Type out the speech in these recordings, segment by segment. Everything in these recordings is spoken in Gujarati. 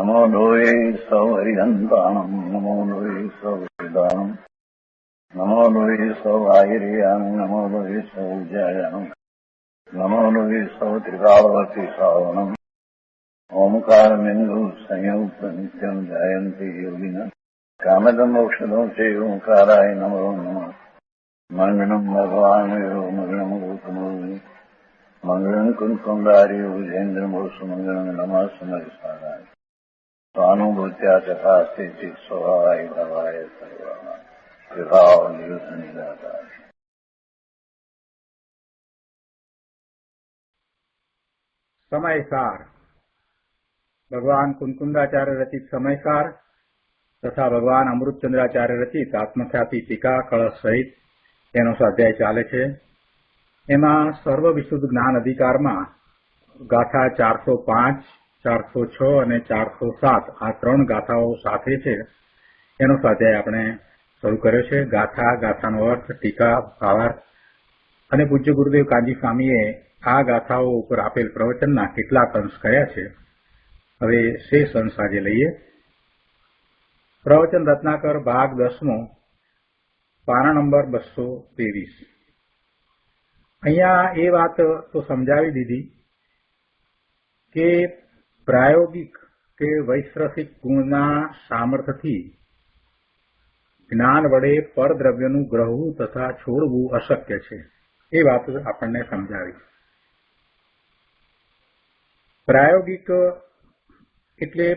नमो लोये सौहरिहन्ताणम् नमो लोये सौहृदानम् नमो लोये सौआहिर्यानम् नमो लोये सौज्यायानम् नमो लोये सौत्रिकावती सावनम् ओंकारमिन्दु संयुक्त नित्यम् जायन्ति योगिनः कामदम् औषधम् च ओंकाराय नमो नमः मङ्गलम् भगवान् मङ्गलम् गौतमोऽग्नि मङ्गलम् कुन्कुण्डार्यो विजेन्द्रमोऽस्तु मङ्गलम् नमः समरिसाराय स्वानुभूत्या चकास्ते स्वभावाय भवाय सर्वाः कृपावलियुतनिदाता। समयसार भगवान कुंकुंदाचार्य रचित समयसार तथा भगवान अमृतचंद्राचार्य रचित आत्मख्याति टीका कलश सहित एनो स्वाध्याय चाले छे। एमां सर्व विशुद्ध ज्ञान अधिकार में गाथा 405, 406 અને 407 આ ત્રણ ગાથાઓ સાથે છે એનો સ્વાધ્યાય આપણે શરૂ કર્યો છે। ગાથાનો અર્થ, ટીકા, ભાવાર્થ અને પૂજ્ય ગુરુદેવ કાંજી સ્વામીએ આ ગાથાઓ ઉપર આપેલ પ્રવચનના કેટલાક અંશ કર્યા છે। હવે શેષ અંશ આજે લઈએ। પ્રવચન રત્નાકર ભાગ 10મો, પાના નંબર 223। અહીંયા એ વાત તો સમજાવી દીધી કે प्रायोगिक के वैश्रसिक गुणना सामर्थ्यथी ज्ञान वडे परद्रव्यनु ग्रहवू तथा छोड़वू अशक्य छे। ए वात आपने समझावी। प्रायोगिक एटले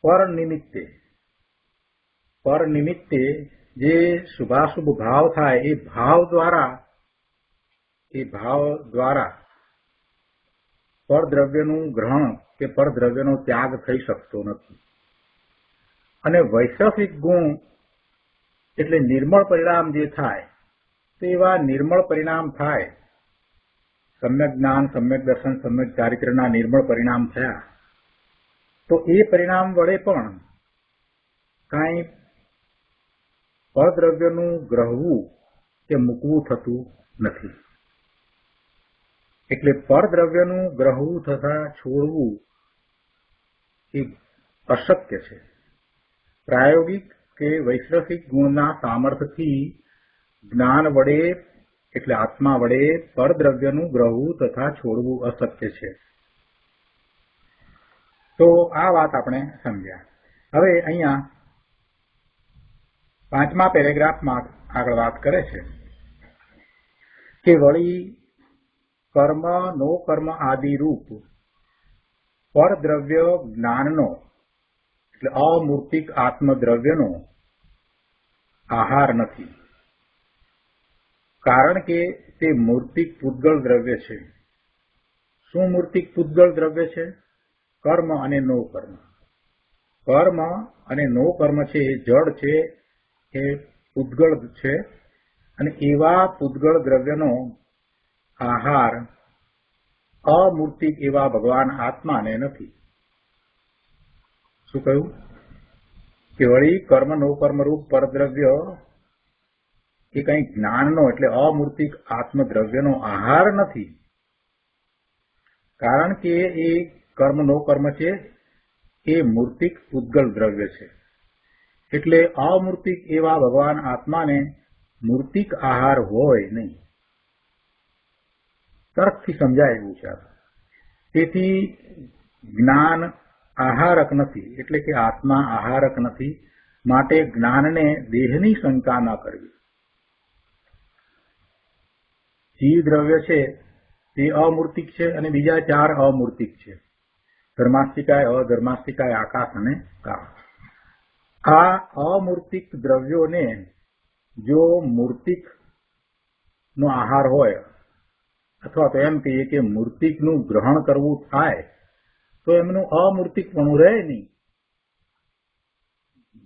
पर निमित्ते जे शुभाशुभ भाव थाय ए भाव द्वारा परद्रव्यनु ग्रहण के परद्रव्यनो त्याग थई शकतो नथी। अने वैश्रसिक गुण एटले निर्मल परिणाम जे थाय तेवा निर्मल परिणाम थाय। सम्यक ज्ञान, सम्यक दर्शन, सम्यक चारित्रना निर्मल परिणाम थया तो ए परिणाम वडे पण काई परद्रव्यनु ग्रहवू के मूकवू थतुं नथी। એટલે પરદ્રવ્યનું ગ્રહવું તથા છોડવું એ અશક્ય છે। પ્રાયોગિક કે વૈશ્રસિક ગુણના સામર્થ્યથી જ્ઞાન વડે એટલે આત્મા વડે પરદ્રવ્યનું ગ્રહવું તથા છોડવું અશક્ય છે। તો આ વાત આપણે સમજ્યા। હવે અહીંયા 5મા પેરેગ્રાફમાં આગળ વાત કરે છે કે વળી कर्म नो कर्म आदि रूप परद्रव्य ज्ञाननो એટલે અમૂર્તિક આત્મદ્રવ્યનો આહાર નથી, કારણ કે તે મૂર્તિક પૂતગળ દ્રવ્ય છે। શું મૂર્તિક પૂતગળ દ્રવ્ય છે? કર્મ અને નો કર્મ। કર્મ અને નો કર્મ છે એ જડ છે, એ પૂતગળ છે, અને એવા પૂતગળ દ્રવ્યનો आहार अमूर्तिक एवा भगवान आत्मा ने नहीं। शू कहू कि वही कर्म नो कर्म रूप परद्रव्य ए कई ज्ञान नो एटले अमूर्तिक आत्मद्रव्य नो आहार नहीं, कारण के ए कर्म नो कर्म छे ए मूर्तिक उद्गल द्रव्य छे। एटले अमूर्तिक एवा भगवान आत्मा ने मूर्तिक आहार होय नहीं। तर्कथी समजायेલું છે। તેથી જ્ઞાન આહારક નથી, એટલે કે આત્મા આહારક નથી, માટે જ્ઞાનને દેહની શંકા ન કરવી। જીવ દ્રવ્ય છે તે અમૂર્તિક છે અને બીજા 4 અમૂર્તિક છે, ધર્માસ્તિકાય, અધર્માસ્તિકાય, આકાશ અને કાળ। આ અમૂર્તિક દ્રવ્યોને જો મૂર્તિક નો આહાર હોય अथवा तो एम कहीए कि मूर्तिकनु ग्रहण करवू थाय तो एमनु अमूर्तिकपणुं रहे नहीं।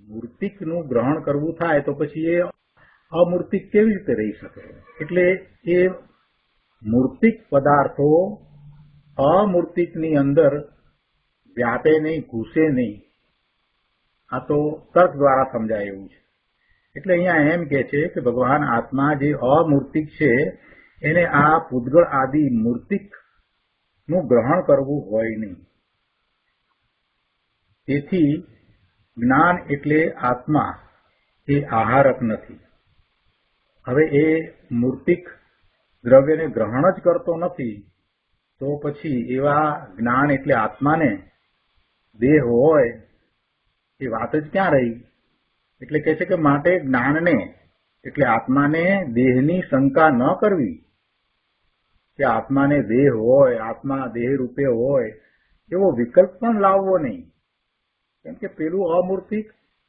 मूर्तिकनु ग्रहण करवू थाय तो पछी ए अमूर्तिक केवी रीते रही शके? एटले ए मूर्तिक पदार्थो अमूर्तिकनी अंदर व्यापे नहीं, घूसे नहीं। आ तो तर्क द्वारा समजाय एवुं छे। एटले अहींया एम कहे छे कि भगवान आत्मा जे अमूर्तिक छे એને આ પૂતગળ આદि મૂર્તિક નું ગ્રહણ કરવું હોય નહીં। તેથી જ્ઞાન એટલે આત્મા એ આહારક નથી. હવે એ મૂર્તિક દ્રવ્યને ગ્રહણ જ કરતો નથી, તો પછી એવા જ્ઞાન એટલે આત્માને દેહ હોય એ વાત જ ક્યાં રહી? એટલે કહે છે કે માટે જ્ઞાનને એટલે આત્માને દેહની શંકા ન કરવી કે આત્માને દેહ હોય, આત્મા દેહ રૂપે હોય એવો વિકલ્પ પણ લાવવો નહીં. કેમ કે પેલું અમૂર્તિક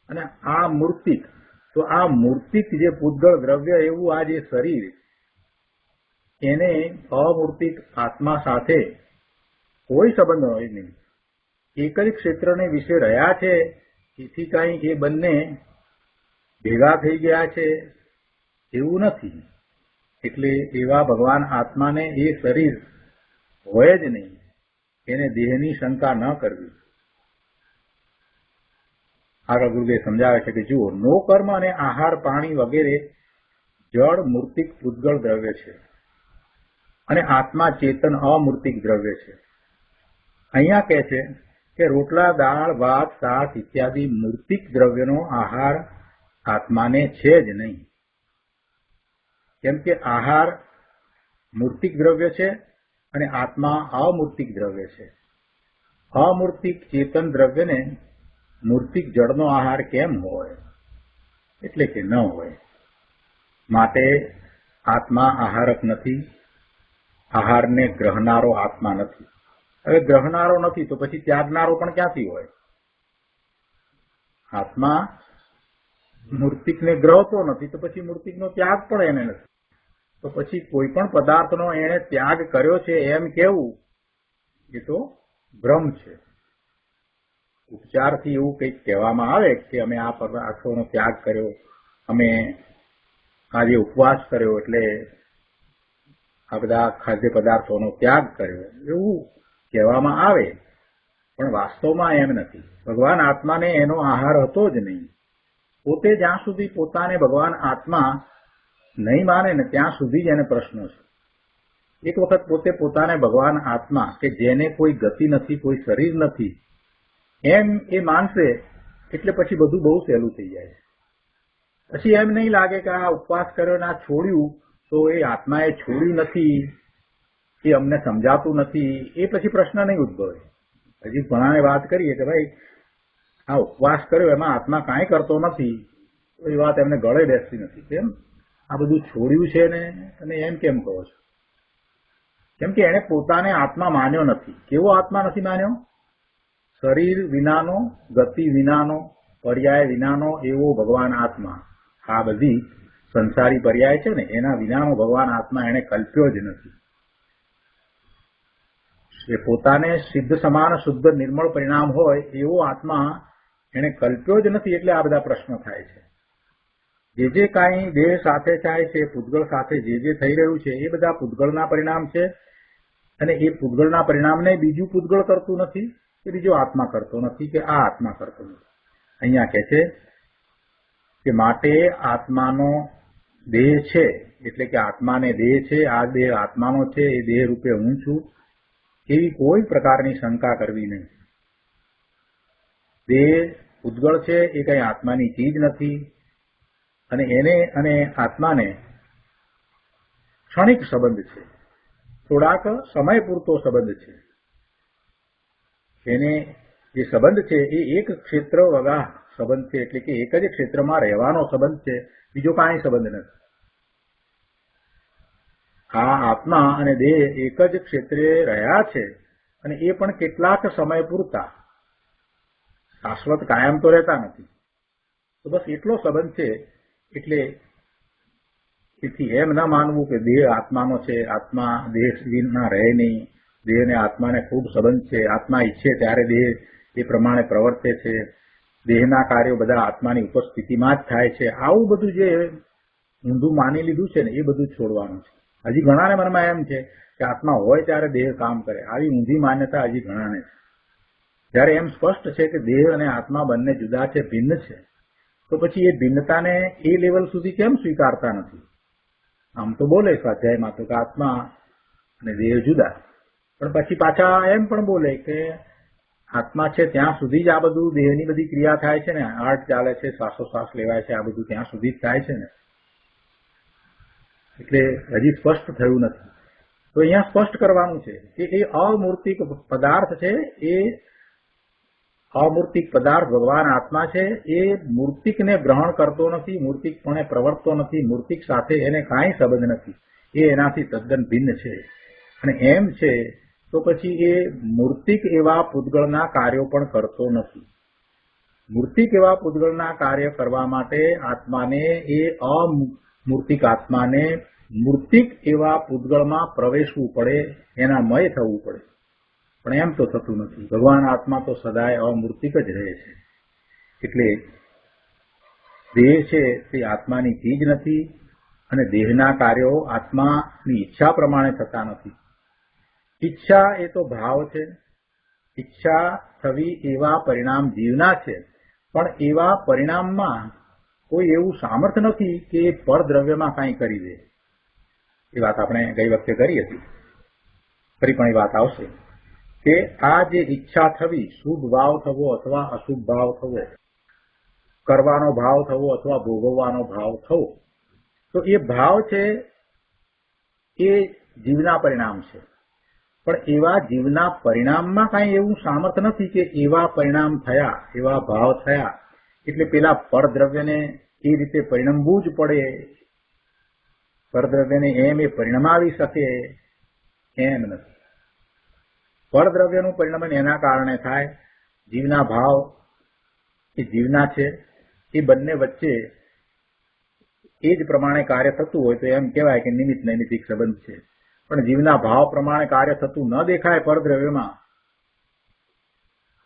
અને આ મૂર્તિક, તો આ મૂર્તિક જે પૂતગળ દ્રવ્ય એવું આ જે શરીર, એને અમૂર્તિક આત્મા સાથે કોઈ સંબંધ હોય નહીં. એક જ ક્ષેત્રને વિશે રહ્યા છે, એથી કાંઈ એ બંને ભેગા થઈ ગયા છે એવું નથી. એટલે એવા ભગવાન આત્માને એ શરીર હોય જ નહીં, એને દેહની શંકા ન કરવી. આગળ ગુરુદેવ સમજાવે છે કે જુઓ, નો કર્મ અને આહાર પાણી વગેરે જળ મૂર્તિક પૂતગળ દ્રવ્ય છે અને આત્મા ચેતન અમૂર્તિક દ્રવ્ય છે. અહીંયા કહે છે કે રોટલા, દાળ, ભાત, શાક ઇત્યાદિ મૂર્તિક દ્રવ્યનો આહાર આત્માને છે જ નહીં. કેમ કે આહાર મૂર્તિક દ્રવ્ય છે અને આત્મા અમૂર્તિક દ્રવ્ય છે. અમૂર્તિક ચેતન દ્રવ્યને મૂર્તિક જળનો આહાર કેમ હોય? એટલે કે ન હોય. માટે આત્મા આહારક નથી, આહારને ગ્રહનારો આત્મા નથી. હવે ગ્રહનારો નથી તો પછી ત્યાગનારો પણ ક્યાંથી હોય? આત્મા મૂર્તિકને ગ્રહતો નથી તો પછી મૂર્તિકનો ત્યાગ પણ એને નથી. તો પછી કોઈ પણ પદાર્થનો એણે ત્યાગ કર્યો છે એમ કેવું એ તો ભ્રમ છે. ઉપચારથી એવું કંઈક કહેવામાં આવે કે અમે આ પદાર્થોનો ત્યાગ કર્યો, અમે આજે ઉપવાસ કર્યો એટલે આ બધા ખાદ્ય પદાર્થોનો ત્યાગ કર્યો, એવું કહેવામાં આવે, પણ વાસ્તવમાં એમ નથી. ભગવાન આત્માને એનો આહાર હતો જ નહીં. પોતે જ્યાં સુધી પોતાને ભગવાન આત્મા નહીં માને ને ત્યાં સુધી જ એને પ્રશ્ન છે. એક વખત પોતે પોતાને ભગવાન આત્મા કે જેને કોઈ ગતિ નથી, કોઈ શરીર નથી, એમ એ માનશે એટલે પછી બધું બહુ સહેલું થઈ જાય. પછી એમ નહીં લાગે કે આ ઉપવાસ કર્યો ને આ છોડ્યું તો એ આત્માએ છોડ્યું નથી, એ અમને સમજાતું નથી, એ પછી પ્રશ્ન નહીં ઉદ્ભવે. હજી ઘણાને વાત કરીએ કે ભાઈ આ ઉપવાસ કર્યો એમાં આત્મા કાંઈ કરતો નથી, તો એ વાત એમને ગળે બેસતી નથી. કેમ આ બધું છોડ્યું છે ને તમે એમ કેમ કહો છો? કેમ કે એને પોતાને આત્મા માન્યો નથી. કેવો આત્મા નથી માન્યો? શરીર વિનાનો, ગતિ વિનાનો, પર્યાય વિનાનો એવો ભગવાન આત્મા. આ બધી સંસારી પર્યાય છે ને એના વિનાનો ભગવાન આત્મા એને કલ્પ્યો જ નથી. એ પોતાને સિદ્ધ સમાન શુદ્ધ નિર્મળ પરિણામ હોય એવો આત્મા એને કલ્પ્યો જ નથી. એટલે આ બધા પ્રશ્નો થાય છે. જે કાંઈ દેહ સાથે થાય છે, પૂતગળ સાથે જે થઈ રહ્યું છે એ બધા પૂતગળના પરિણામ છે અને એ પૂતગળના પરિણામને બીજું પૂતગળ કરતું નથી કે બીજો આત્મા કરતો નથી કે આ આત્મા કરતો નથી. અહીંયા કહે છે કે માટે આત્માનો દેહ છે, એટલે કે આત્માને દેહ છે, આ દેહ આત્માનો છે, એ દેહ રૂપે હું છું એવી કોઈ પ્રકારની શંકા કરવી નહીં. દેહ પૂતગળ છે એ કઈ આત્માની ચીજ નથી અને એને અને આત્માને ક્ષણિક સંબંધ છે, થોડાક સમય પૂરતો સંબંધ છે. એને જે સંબંધ છે એ એક ક્ષેત્ર વગા સંબંધ છે, એટલે કે એક જ ક્ષેત્રમાં રહેવાનો સંબંધ છે, બીજો કાંઈ સંબંધ નથી. આ આત્મા અને દેહ એક જ ક્ષેત્રે રહ્યા છે અને એ પણ કેટલાક સમય પૂરતા, શાશ્વત કાયમ તો રહેતા નથી. તો બસ એટલો સંબંધ છે. એટલે તેથી એમ ન માનવું કે દેહ આત્માનો છે, આત્મા દેહ વિના રહે નહીં, દેહ ને આત્માને ખૂબ સંબંધ છે, આત્મા ઈચ્છે ત્યારે દેહ એ પ્રમાણે પ્રવર્તે છે, દેહના કાર્યો બધા આત્માની ઉપસ્થિતિમાં જ થાય છે. આવું બધું જે ઊંધું માની લીધું છે ને એ બધું છોડવાનું છે. હજી ઘણાને મનમાં એમ છે કે આત્મા હોય ત્યારે દેહ કામ કરે. આવી ઊંધી માન્યતા હજી ઘણાને છે. જ્યારે એમ સ્પષ્ટ છે કે દેહ અને આત્મા બંને જુદા છે, ભિન્ન છે, તો પછી એ ભિન્નતાને એ લેવલ સુધી કેમ સ્વીકારતા નથી? આમ તો બોલે સ્વાધ્યાયમાં તો કે આત્મા અને દેહ જુદા, પણ પછી પાછા એમ પણ બોલે કે આત્મા છે ત્યાં સુધી જ આ બધું દેહની બધી ક્રિયા થાય છે ને, હાર્ટ ચાલે છે, શ્વાસોશ્વાસ લેવાય છે, આ બધું ત્યાં સુધી જ થાય છે ને. એટલે હજી સ્પષ્ટ થયું નથી. તો અહીંયા સ્પષ્ટ કરવાનું છે કે એ અમૂર્તિક પદાર્થ છે, એ અમૂર્તિક પદાર્થ ભગવાન આત્મા છે, એ મૂર્તિકને ગ્રહણ કરતો નથી, મૂર્તિકપણે પ્રવર્તતો નથી, મૂર્તિક સાથે એને કાંઈ સંબંધ નથી, એ એનાથી તદ્દન ભિન્ન છે. અને એમ છે તો પછી એ મૂર્તિક એવા પૂતગળના કાર્યો પણ કરતો નથી. મૂર્તિક એવા પૂતગળના કાર્ય કરવા માટે આત્માને, એ અમૂર્તિક આત્માને મૂર્તિક એવા પૂતગળમાં પ્રવેશવું પડે, એના મય થવું પડે. પણ એમ તો થતું નથી. ભગવાન આત્મા તો સદાય અમૂર્તિક જ રહે છે. એટલે દેહ છે તે આત્માની ચીજ નથી, અને દેહના કાર્યો આત્માની ઈચ્છા પ્રમાણે થતા નથી. ઈચ્છા એ તો ભાવ છે. ઈચ્છા થવી એવા પરિણામ જીવના છે, પણ એવા પરિણામમાં કોઈ એવું સામર્થ્ય નથી કે પરદ્રવ્યમાં કાંઈ કરી દે. એ વાત આપણે ગઈ વખતે કરી હતી, ફરી પણ એ વાત આવશે કે આ જે ઈચ્છા થવી, શુભ ભાવ થવો અથવા અશુભ ભાવ થવો, કરવાનો ભાવ થવો અથવા ભોગવવાનો ભાવ થવો, તો એ ભાવ છે એ જીવના પરિણામ છે. પણ એવા જીવના પરિણામમાં કાંઈ એવું સામર્થ્ય નથી કે એવા પરિણામ થયા, એવા ભાવ થયા એટલે પેલા પરદ્રવ્યને એ રીતે પરિણમવું જ પડે, પરદ્રવ્યને એમ એ પરિણમાવી શકે, એમ નથી. પરદ્રવ્યનું પરિણમન એના કારણે થાય, જીવના ભાવ એ જીવના છે, એ બંને વચ્ચે એ જ પ્રમાણે કાર્ય થતું હોય તો એમ કહેવાય કે નિમિત્ત નૈમિત્તિક સંબંધ છે. પણ જીવના ભાવ પ્રમાણે કાર્ય થતું ન દેખાય પરદ્રવ્યમાં,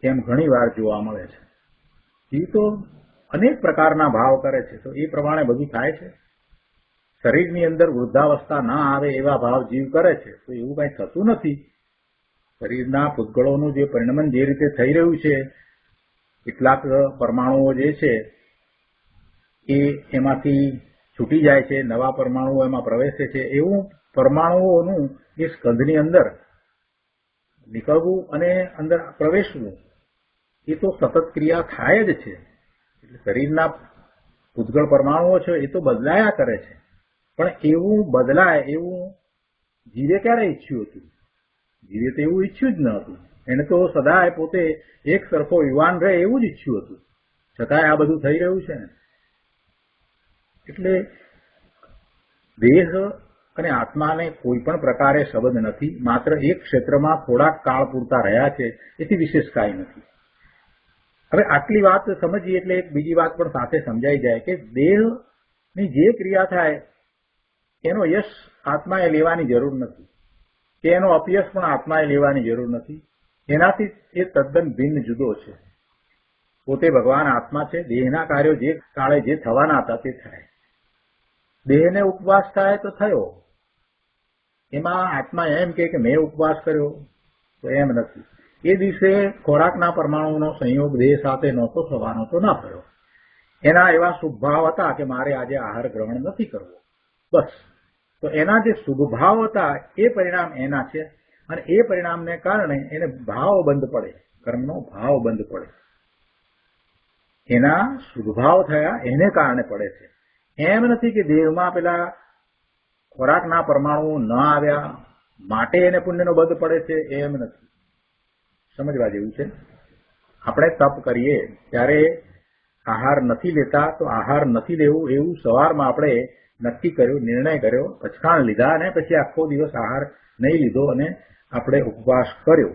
એમ ઘણી વાર જોવા મળે છે. જીવ તો અનેક પ્રકારના ભાવ કરે છે, તો એ પ્રમાણે બધું થાય છે. શરીરની અંદર વૃદ્ધાવસ્થા ના આવે એવા ભાવ જીવ કરે છે, તો એવું કઈ થતું નથી. શરીરના પૂતગળોનું જે પરિણમન જે રીતે થઈ રહ્યું છે, કેટલાક પરમાણુઓ જે છે એ એમાંથી છૂટી જાય છે, નવા પરમાણુઓ એમાં પ્રવેશે છે, એવું પરમાણુઓનું એ સ્કંધની અંદર નીકળવું અને અંદર પ્રવેશવું એ તો સતત ક્રિયા થાય જ છે. એટલે શરીરના પૂતગળ પરમાણુઓ છે એ તો બદલાયા કરે છે, પણ એવું બદલાય એવું જીવે ક્યારે ઈચ્છ્યું હતું? જીવે તો એવું ઈચ્છ્યું જ ન હતું. એને તો સદાય પોતે એક સરખો યુવાન રહે એવું જ ઈચ્છ્યું હતું, છતાંય આ બધું થઈ રહ્યું છે ને. એટલે દેહ અને આત્માને કોઈ પણ પ્રકારે સંબંધ નથી, માત્ર એક ક્ષેત્રમાં થોડાક કાળ પૂરતા રહ્યા છે, એથી વિશેષ કાંઈ નથી. હવે આટલી વાત સમજીએ એટલે એક બીજી વાત પણ સાથે સમજાઈ જાય કે દેહની જે ક્રિયા થાય એનો યશ આત્માએ લેવાની જરૂર નથી, કે એનો અપયશ પણ આત્માએ લેવાની જરૂર નથી. એનાથી એ તદ્દન ભિન્ન જુદો છે. પોતે ભગવાન આત્મા છે, દેહના કાર્યો જે કાળે જે થવાના હતા તે થાય. દેહને ઉપવાસ થાય તો થયો, એમાં આત્મા એમ કે મેં ઉપવાસ કર્યો, તો એમ નથી. એ દિવસે ખોરાકના પરમાણુનો સંયોગ દેહ સાથે નહોતો થવાનો તો ના થયો. એના એવા શુભ ભાવ હતા કે મારે આજે આહાર ગ્રહણ નથી કરવો, બસ. તો એના જે શુભ ભાવ હતા એ પરિણામ એના છે, અને એ પરિણામને કારણે એને ભાવ બંધ પડે, કર્મનો ભાવ બંધ પડે. એના શુભ ભાવ થયા એને કારણે પડે છે. એમ નથી કે દેહમાં પેલા ખોરાકના પરમાણુ ન આવ્યા માટે એને પુણ્યનો બંધ પડે છે, એમ નથી. સમજવા જેવું છે. આપણે તપ કરીએ ત્યારે આહાર નથી લેતા, તો આહાર નથી લેવું એવું સવારમાં આપણે નક્કી કર્યું, નિર્ણય કર્યો, પચખાણ લીધા, અને પછી આખો દિવસ આહાર નહીં લીધો અને આપણે ઉપવાસ કર્યો.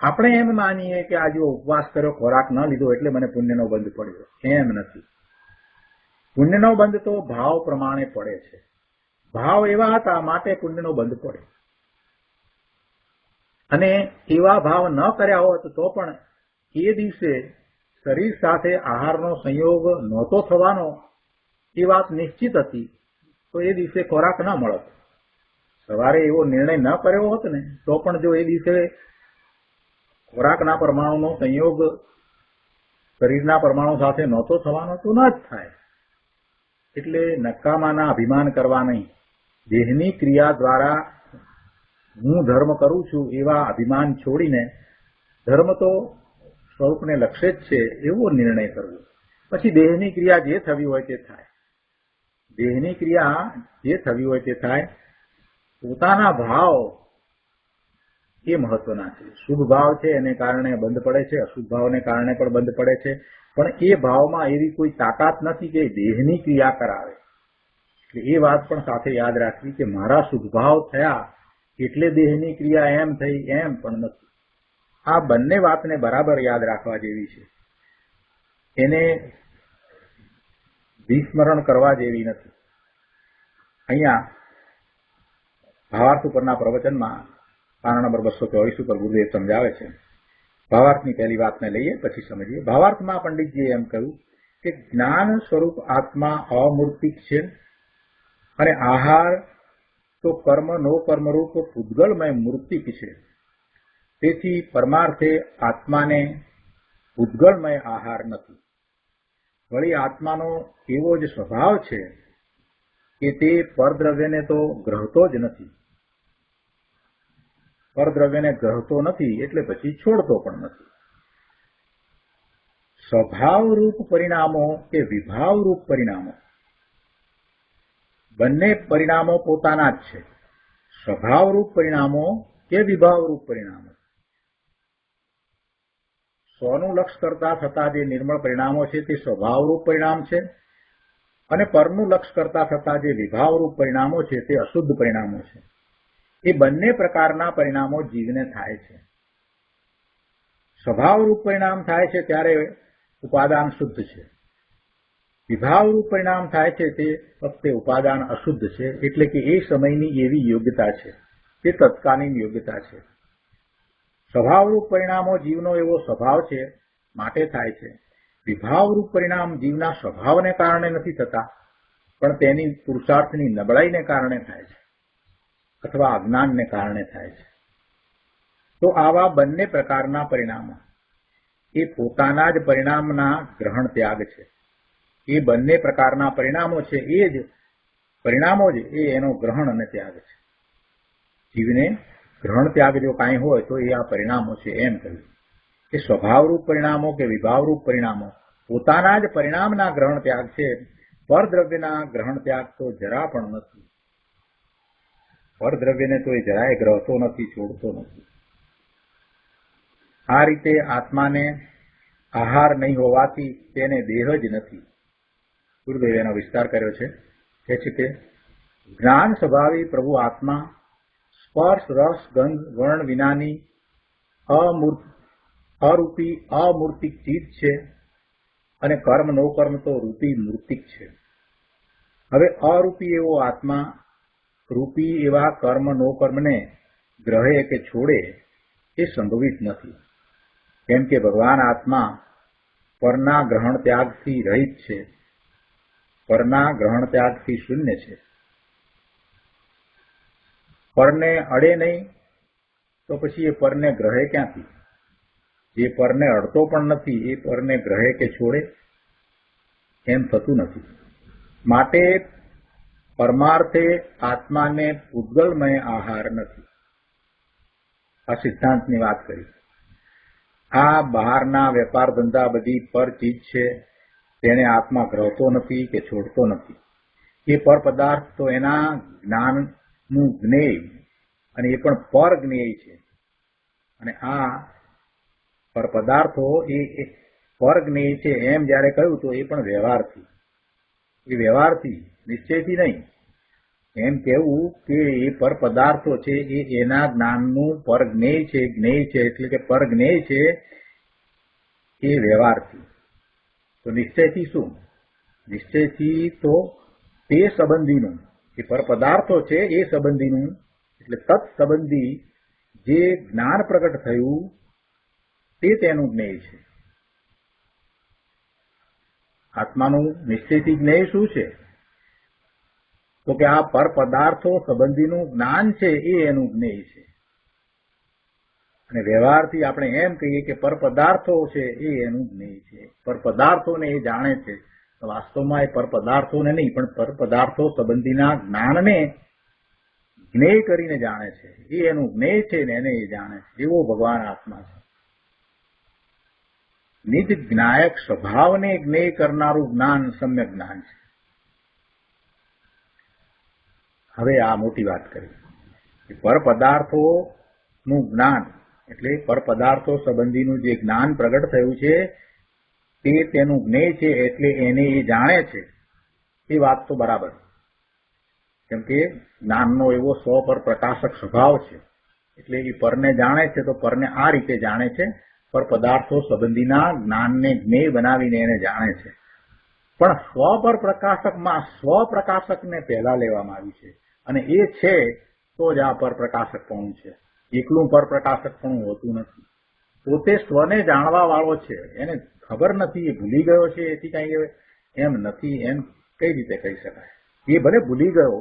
આપણે એમ માનીએ કે આજે ઉપવાસ કર્યો, ખોરાક ન લીધો એટલે મને પુણ્યનો બંધ પડ્યો, એમ નથી. પુણ્યનો બંધ તો ભાવ પ્રમાણે પડે છે. ભાવ એવા હતા માટે પુણ્યનો બંધ પડે, અને એવા ભાવ ન કર્યા હોત તો પણ એ દિવસે શરીર સાથે આહારનો સંયોગ નહોતો થવાનો એ વાત નિશ્ચિત હતી, તો એ દિવસે ખોરાક ન મળત. સવારે એવો નિર્ણય ન કર્યો હોત ને તો પણ જો એ દિવસે ખોરાકના પરમાણુનો સંયોગ શરીરના પરમાણુ સાથે નહોતો થવાનો તો ન જ થાય. એટલે નકામાના અભિમાન કરવા નહીં. દેહની ક્રિયા દ્વારા હું ધર્મ કરું છું એવા અભિમાન છોડીને ધર્મ તો સ્વરૂપને લક્ષ્ય જ છે એવો નિર્ણય કરવો. પછી દેહની ક્રિયા જે થવી હોય તે થાય. દેહની ક્રિયા જે થવી હોય તે થાય. પોતાના ભાવ એ મહત્વના છે. શુભ ભાવ છે એને કારણે બંધ પડે છે, અશુભ ભાવને કારણે પણ બંધ પડે છે. પણ એ ભાવમાં એવી કોઈ તાકાત નથી કે દેહની ક્રિયા કરાવે. એટલે એ વાત પણ સાથે યાદ રાખવી કે મારા શુભ ભાવ થયા એટલે દેહની ક્રિયા એમ થઈ એમ પણ નથી. આ બંને વાતને બરાબર યાદ રાખવા જેવી છે. એને વિસ્મરણ કરવા જેવી નથી. અહીંયા ભાવાર્થ ઉપરના પ્રવચનમાં પાના નંબર 224 ઉપર ગુરુદેવ સમજાવે છે. ભાવાર્થની પહેલી વાતને લઈએ પછી સમજીએ. ભાવાર્થમાં પંડિતજીએ એમ કહ્યું કે જ્ઞાન સ્વરૂપ આત્મા અમૂર્તિક છે અને આહાર તો કર્મ નો કર્મરૂપ પૂતગલમય મૂર્તિક છે. તેથી પરમાર્થે આત્માને પૂતગલમય આહાર નથી. વળી આત્માનો એવો જ સ્વભાવ છે કે તે પરદ્રવ્યને તો ગ્રહતો જ નથી. પરદ્રવ્યને ગ્રહતો નથી એટલે પછી છોડતો પણ નથી. સ્વભાવરૂપ પરિણામો કે વિભાવરૂપ પરિણામો બંને પરિણામો પોતાના જ છે. સ્વભાવરૂપ પરિણામો કે વિભાવરૂપ પરિણામો. સ્વનું લક્ષ કરતા થતા જે નિર્મળ પરિણામો છે તે સ્વભાવરૂપ પરિણામ છે અને પરનું લક્ષ કરતા થતા જે વિભાવરૂપ પરિણામો છે તે અશુદ્ધ પરિણામો છે. એ બંને પ્રકારના પરિણામો જીવને થાય છે. સ્વભાવરૂપ પરિણામ થાય છે ત્યારે ઉપાદાન શુદ્ધ છે. વિભાવરૂપ પરિણામ થાય છે તે વખતે ઉપાદાન અશુદ્ધ છે. એટલે કે એ સમયની એવી યોગ્યતા છે, તે તત્કાલીન યોગ્યતા છે. સ્વભાવરૂપ પરિણામો જીવનો એવો સ્વભાવ છે માટે થાય છે. વિભાવરૂપ પરિણામ જીવના સ્વભાવને કારણે નથી થતા, પણ તેની પુરુષાર્થની નબળાઈને કારણે થાય છે અથવા અજ્ઞાનને કારણે થાય છે. તો આવા બંને પ્રકારના પરિણામો એ પોતાના જ પરિણામના ગ્રહણ ત્યાગ છે. એ બંને પ્રકારના પરિણામો છે એ જ પરિણામો જ એ એનો ગ્રહણ અને ત્યાગ છે. જીવને ગ્રહણ ત્યાગ જો કાંઈ હોય તો એ આ પરિણામો છે એમ કહ્યું. કે સ્વભાવરૂપ પરિણામો કે વિભાવરૂપ પરિણામો પોતાના જ પરિણામના ગ્રહણ ત્યાગ છે. પરદ્રવ્યના ગ્રહણ ત્યાગ તો જરા પણ નથી. પરદ્રવ્યને તો એ જરાય ગ્રહતો નથી, છોડતો નથી. આ રીતે આત્માને આહાર નહીં હોવાથી તેને દેહ જ નથી. ગુરુદેવે એનો વિસ્તાર કર્યો છે. કહે છે કે જ્ઞાન સ્વભાવી પ્રભુ આત્મા સ્પર્શ રસ ગંધ વર્ણ વિનાની અરૂપી અમૂર્તિક ચીજ છે અને કર્મ નો કર્મ તો રૂપી મૂર્તિક છે. હવે અરૂપી એવો આત્મા રૂપી એવા કર્મ નો કર્મને ગ્રહે કે છોડે એ સંભવિત નથી. કેમ કે ભગવાન આત્મા પરના ગ્રહણ ત્યાગથી રહિત છે, પરના ગ્રહણ ત્યાગથી શૂન્ય છે. પરને અડે નહીં તો પછી એ પરને ગ્રહે ક્યાંથી? જે પરને અડતો પણ નથી એ પરને ગ્રહે કે છોડે? એમ થતું નથી. માટે પરમાર્થે આત્માને પૂતગલમય આહાર નથી. આ સિદ્ધાંતની વાત કરી. આ બહારના વેપાર ધંધા બધી પર ચીજ છે, તેને આત્મા ગ્રહતો નથી કે છોડતો નથી. એ પર પદાર્થ તો એના જ્ઞાનનું જ્ઞેય અને એ પણ પર જ્ઞેય છે. અને આ પર પદાર્થો એ પર જ્ઞેય છે એમ જયારે કહ્યું તો એ પણ વ્યવહારથી, એ વ્યવહારથી નિશ્ચયથી નહીં. એમ કહેવું કે એ પર પદાર્થો છે એ એના જ્ઞાનનું પર જ્ઞેય છે એટલે કે પર જ્ઞેય છે એ વ્યવહારથી. તો નિશ્ચયથી શું? નિશ્ચયથી તો તે સંબંધીનું, એ પર પદાર્થો છે એ સંબંધીનું એટલે તત્સંબંધી જે જ્ઞાન પ્રગટ થયું તે તેનું જ્ઞેય છે. આત્માનું નિશ્ચયથી જ્ઞેય શું છે? તો કે આ પર પદાર્થો સંબંધીનું જ્ઞાન છે એ એનું જ્ઞેય છે. અને વ્યવહારથી આપણે એમ કહીએ કે પર પદાર્થો છે એ એનું જ્ઞેય છે. પર પદાર્થોને એ જાણે છે. વાસ્તવમાં એ પર પદાર્થોને નહીં પણ પર પદાર્થો સંબંધીના જ્ઞાનને જ્ઞેય કરીને જાણે છે. એ એનું જ્ઞેય છે ને એને એ જાણે છે. એવો ભગવાન આત્મા છે. નિજ જ્ઞાયક સ્વભાવને જ્ઞેય કરનારું જ્ઞાન સમ્યક જ્ઞાન છે. હવે આ મોટી વાત કરી પર પદાર્થોનું જ્ઞાન એટલે પર પદાર્થો સંબંધીનું જે જ્ઞાન પ્રગટ થયું છે તે તેનું જ્ઞેય છે એટલે એને એ જાણે છે. એ વાત તો બરાબર, કેમ કે જ્ઞાનનો એવો સ્વ પર પ્રકાશક સ્વભાવ છે એટલે એ પરને જાણે છે તો પરને આ રીતે જાણે છે, પર પદાર્થો સંબંધીના જ્ઞાનને જ્ઞેય બનાવીને એને જાણે છે. પણ સ્વ પર પ્રકાશકમાં સ્વ પ્રકાશકને પહેલા લેવામાં આવ્યું છે અને એ છે તો જ આ પર પ્રકાશકપણું છે. એકલું પર પ્રકાશકપણું હોતું નથી. પોતે સ્વને જાણવા વાળો છે, એને ખબર નથી, એ ભૂલી ગયો છે એથી કઈ એમ નથી, એમ કઈ રીતે કહી શકાય? એ ભલે ભૂલી ગયો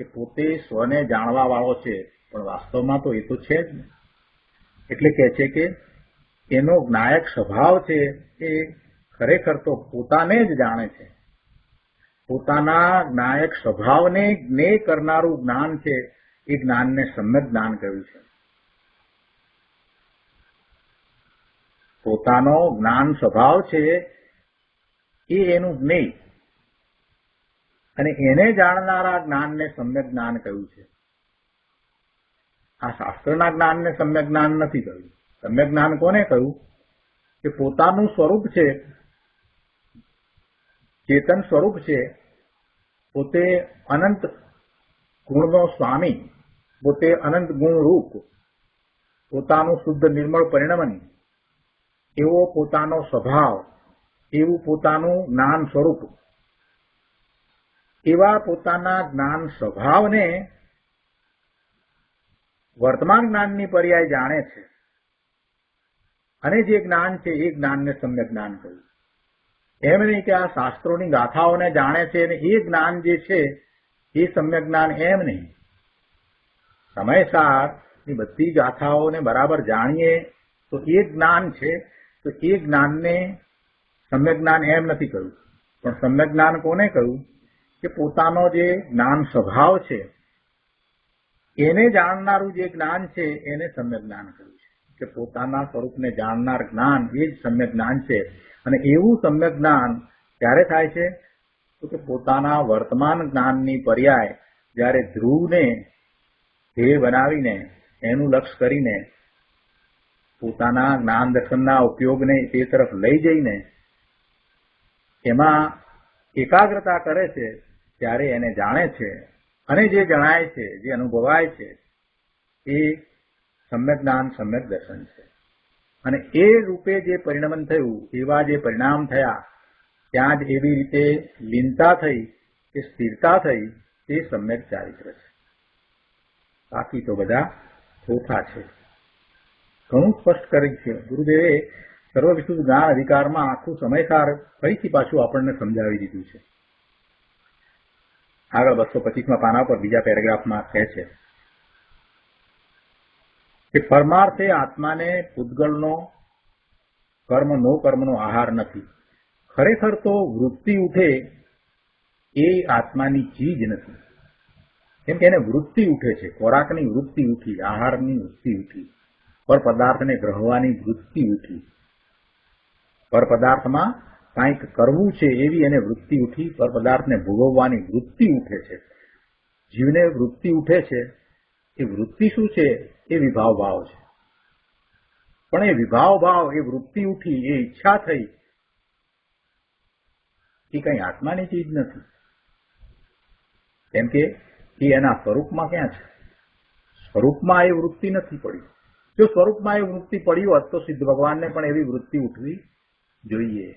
કે પોતે સ્વને જાણવા વાળો છે, પણ વાસ્તવમાં તો એ તો છે જ ને. એટલે કહે છે કે એનો જ્ઞાયક સ્વભાવ છે એ ખરેખર તો પોતાને જ જાણે છે. પોતાના જ્ઞાયક સ્વભાવને જ્ઞેય કરનારું જ્ઞાન છે એ જ્ઞાનને સમ્યક જ્ઞાન કહ્યું છે. પોતાનો જ્ઞાન સ્વભાવ છે એ એનું જ્ઞેય અને એને જાણનારા જ્ઞાનને સમ્યક જ્ઞાન કહ્યું છે. આ શાસ્ત્રના જ્ઞાનને સમ્યક જ્ઞાન નથી કહ્યું. સમ્યક જ્ઞાન કોને કહ્યું? કે પોતાનું સ્વરૂપ છે, ચેતન સ્વરૂપ છે, પોતે અનંત ગુણનો સ્વામી, પોતે અનંત ગુણ રૂપ, પોતાનું શુદ્ધ નિર્મળ પરિણમન, એવો પોતાનો સ્વભાવ, એવું પોતાનું જ્ઞાન સ્વરૂપ, એવા પોતાના જ્ઞાન સ્વભાવને વર્તમાન જ્ઞાનની પર્યાય જાણે છે અને જે જ્ઞાન છે એ જ્ઞાનને સમ્યક જ્ઞાન કહ્યું. એમ નહીં કે આ શાસ્ત્રોની ગાથાઓને જાણે છે અને એ જ્ઞાન જે છે એ સમ્યક જ્ઞાન, એમ નહીં. સમયસાર એ બધી ગાથાઓને બરાબર જાણીએ તો એ જ્ઞાન છે, તો એ જ્ઞાનને સમ્યક જ્ઞાન એમ નથી કહ્યું. પણ સમ્યક જ્ઞાન કોને કહ્યું? કે પોતાનો જે જ્ઞાન સ્વભાવ છે એને જાણનારું જે જ્ઞાન છે એને સમ્યક જ્ઞાન કહ્યું છે. કે પોતાના સ્વરૂપને જાણનાર જ્ઞાન એ જ સમ્યક જ્ઞાન છે. અને એવું સમ્યક જ્ઞાન ક્યારે થાય છે? તો કે પોતાના વર્તમાન જ્ઞાનની પર્યાય જ્યારે ધ્રુવને ધ્યેય બનાવીને એનું લક્ષ્ય કરીને પોતાના જ્ઞાન દર્શનના ઉપયોગને તે તરફ લઈ જઈને એમાં એકાગ્રતા કરે છે ત્યારે એને જાણે છે. અને જે જણાય છે, જે અનુભવાય છે એ સમ્યક જ્ઞાન, સમ્યક દર્શન છે. અને એ રૂપે જે પરિણમન થયું, એવા જે પરિણામ થયા, ત્યાં જ એવી રીતે લીનતા થઈ કે સ્થિરતા થઈ, તે સમ્યક ચારિત્ર છે. બાકી તો બધા ખોટા છે. ઘણું સ્પષ્ટ કરી છે ગુરુદેવે. સર્વ વિશુદ્ધ જ્ઞાન અધિકારમાં આખું સમયસાર ફરીથી પાછું આપણને સમજાવી દીધું છે. આગળ 225માં પાના પર બીજા પેરેગ્રાફમાં કહે છે કે પરમાર્થે આત્માને પૂતગલનો કર્મ નો કર્મનો આહાર નથી. ખરેખર તો વૃત્તિ ઉઠે એ આત્માની ચીજ નથી. કેમ કે એને વૃત્તિ ઉઠે છે, ખોરાકની વૃત્તિ ઉઠી, આહારની વૃત્તિ ઉઠી, પર પદાર્થને ગ્રહવાની વૃત્તિ ઉઠી, પર પદાર્થમાં કંઈક કરવું છે એવી એને વૃત્તિ ઉઠી, પર પદાર્થને ભોગવવાની વૃત્તિ ઉઠે છે. જીવને વૃત્તિ ઉઠે છે. એ વૃત્તિ શું છે? એ વિભાવ ભાવ છે. પણ એ વિભાવ ભાવ, એ વૃત્તિ ઉઠી, એ ઈચ્છા થઈ, એ કઈ આત્માની ચીજ નથી. કેમ કે એ એના સ્વરૂપમાં ક્યાં છે? સ્વરૂપમાં એ વૃત્તિ નથી પડી. જો સ્વરૂપમાં એ વૃત્તિ પડી હોત તો સિદ્ધ ભગવાનને પણ એવી વૃત્તિ ઉઠવી જોઈએ.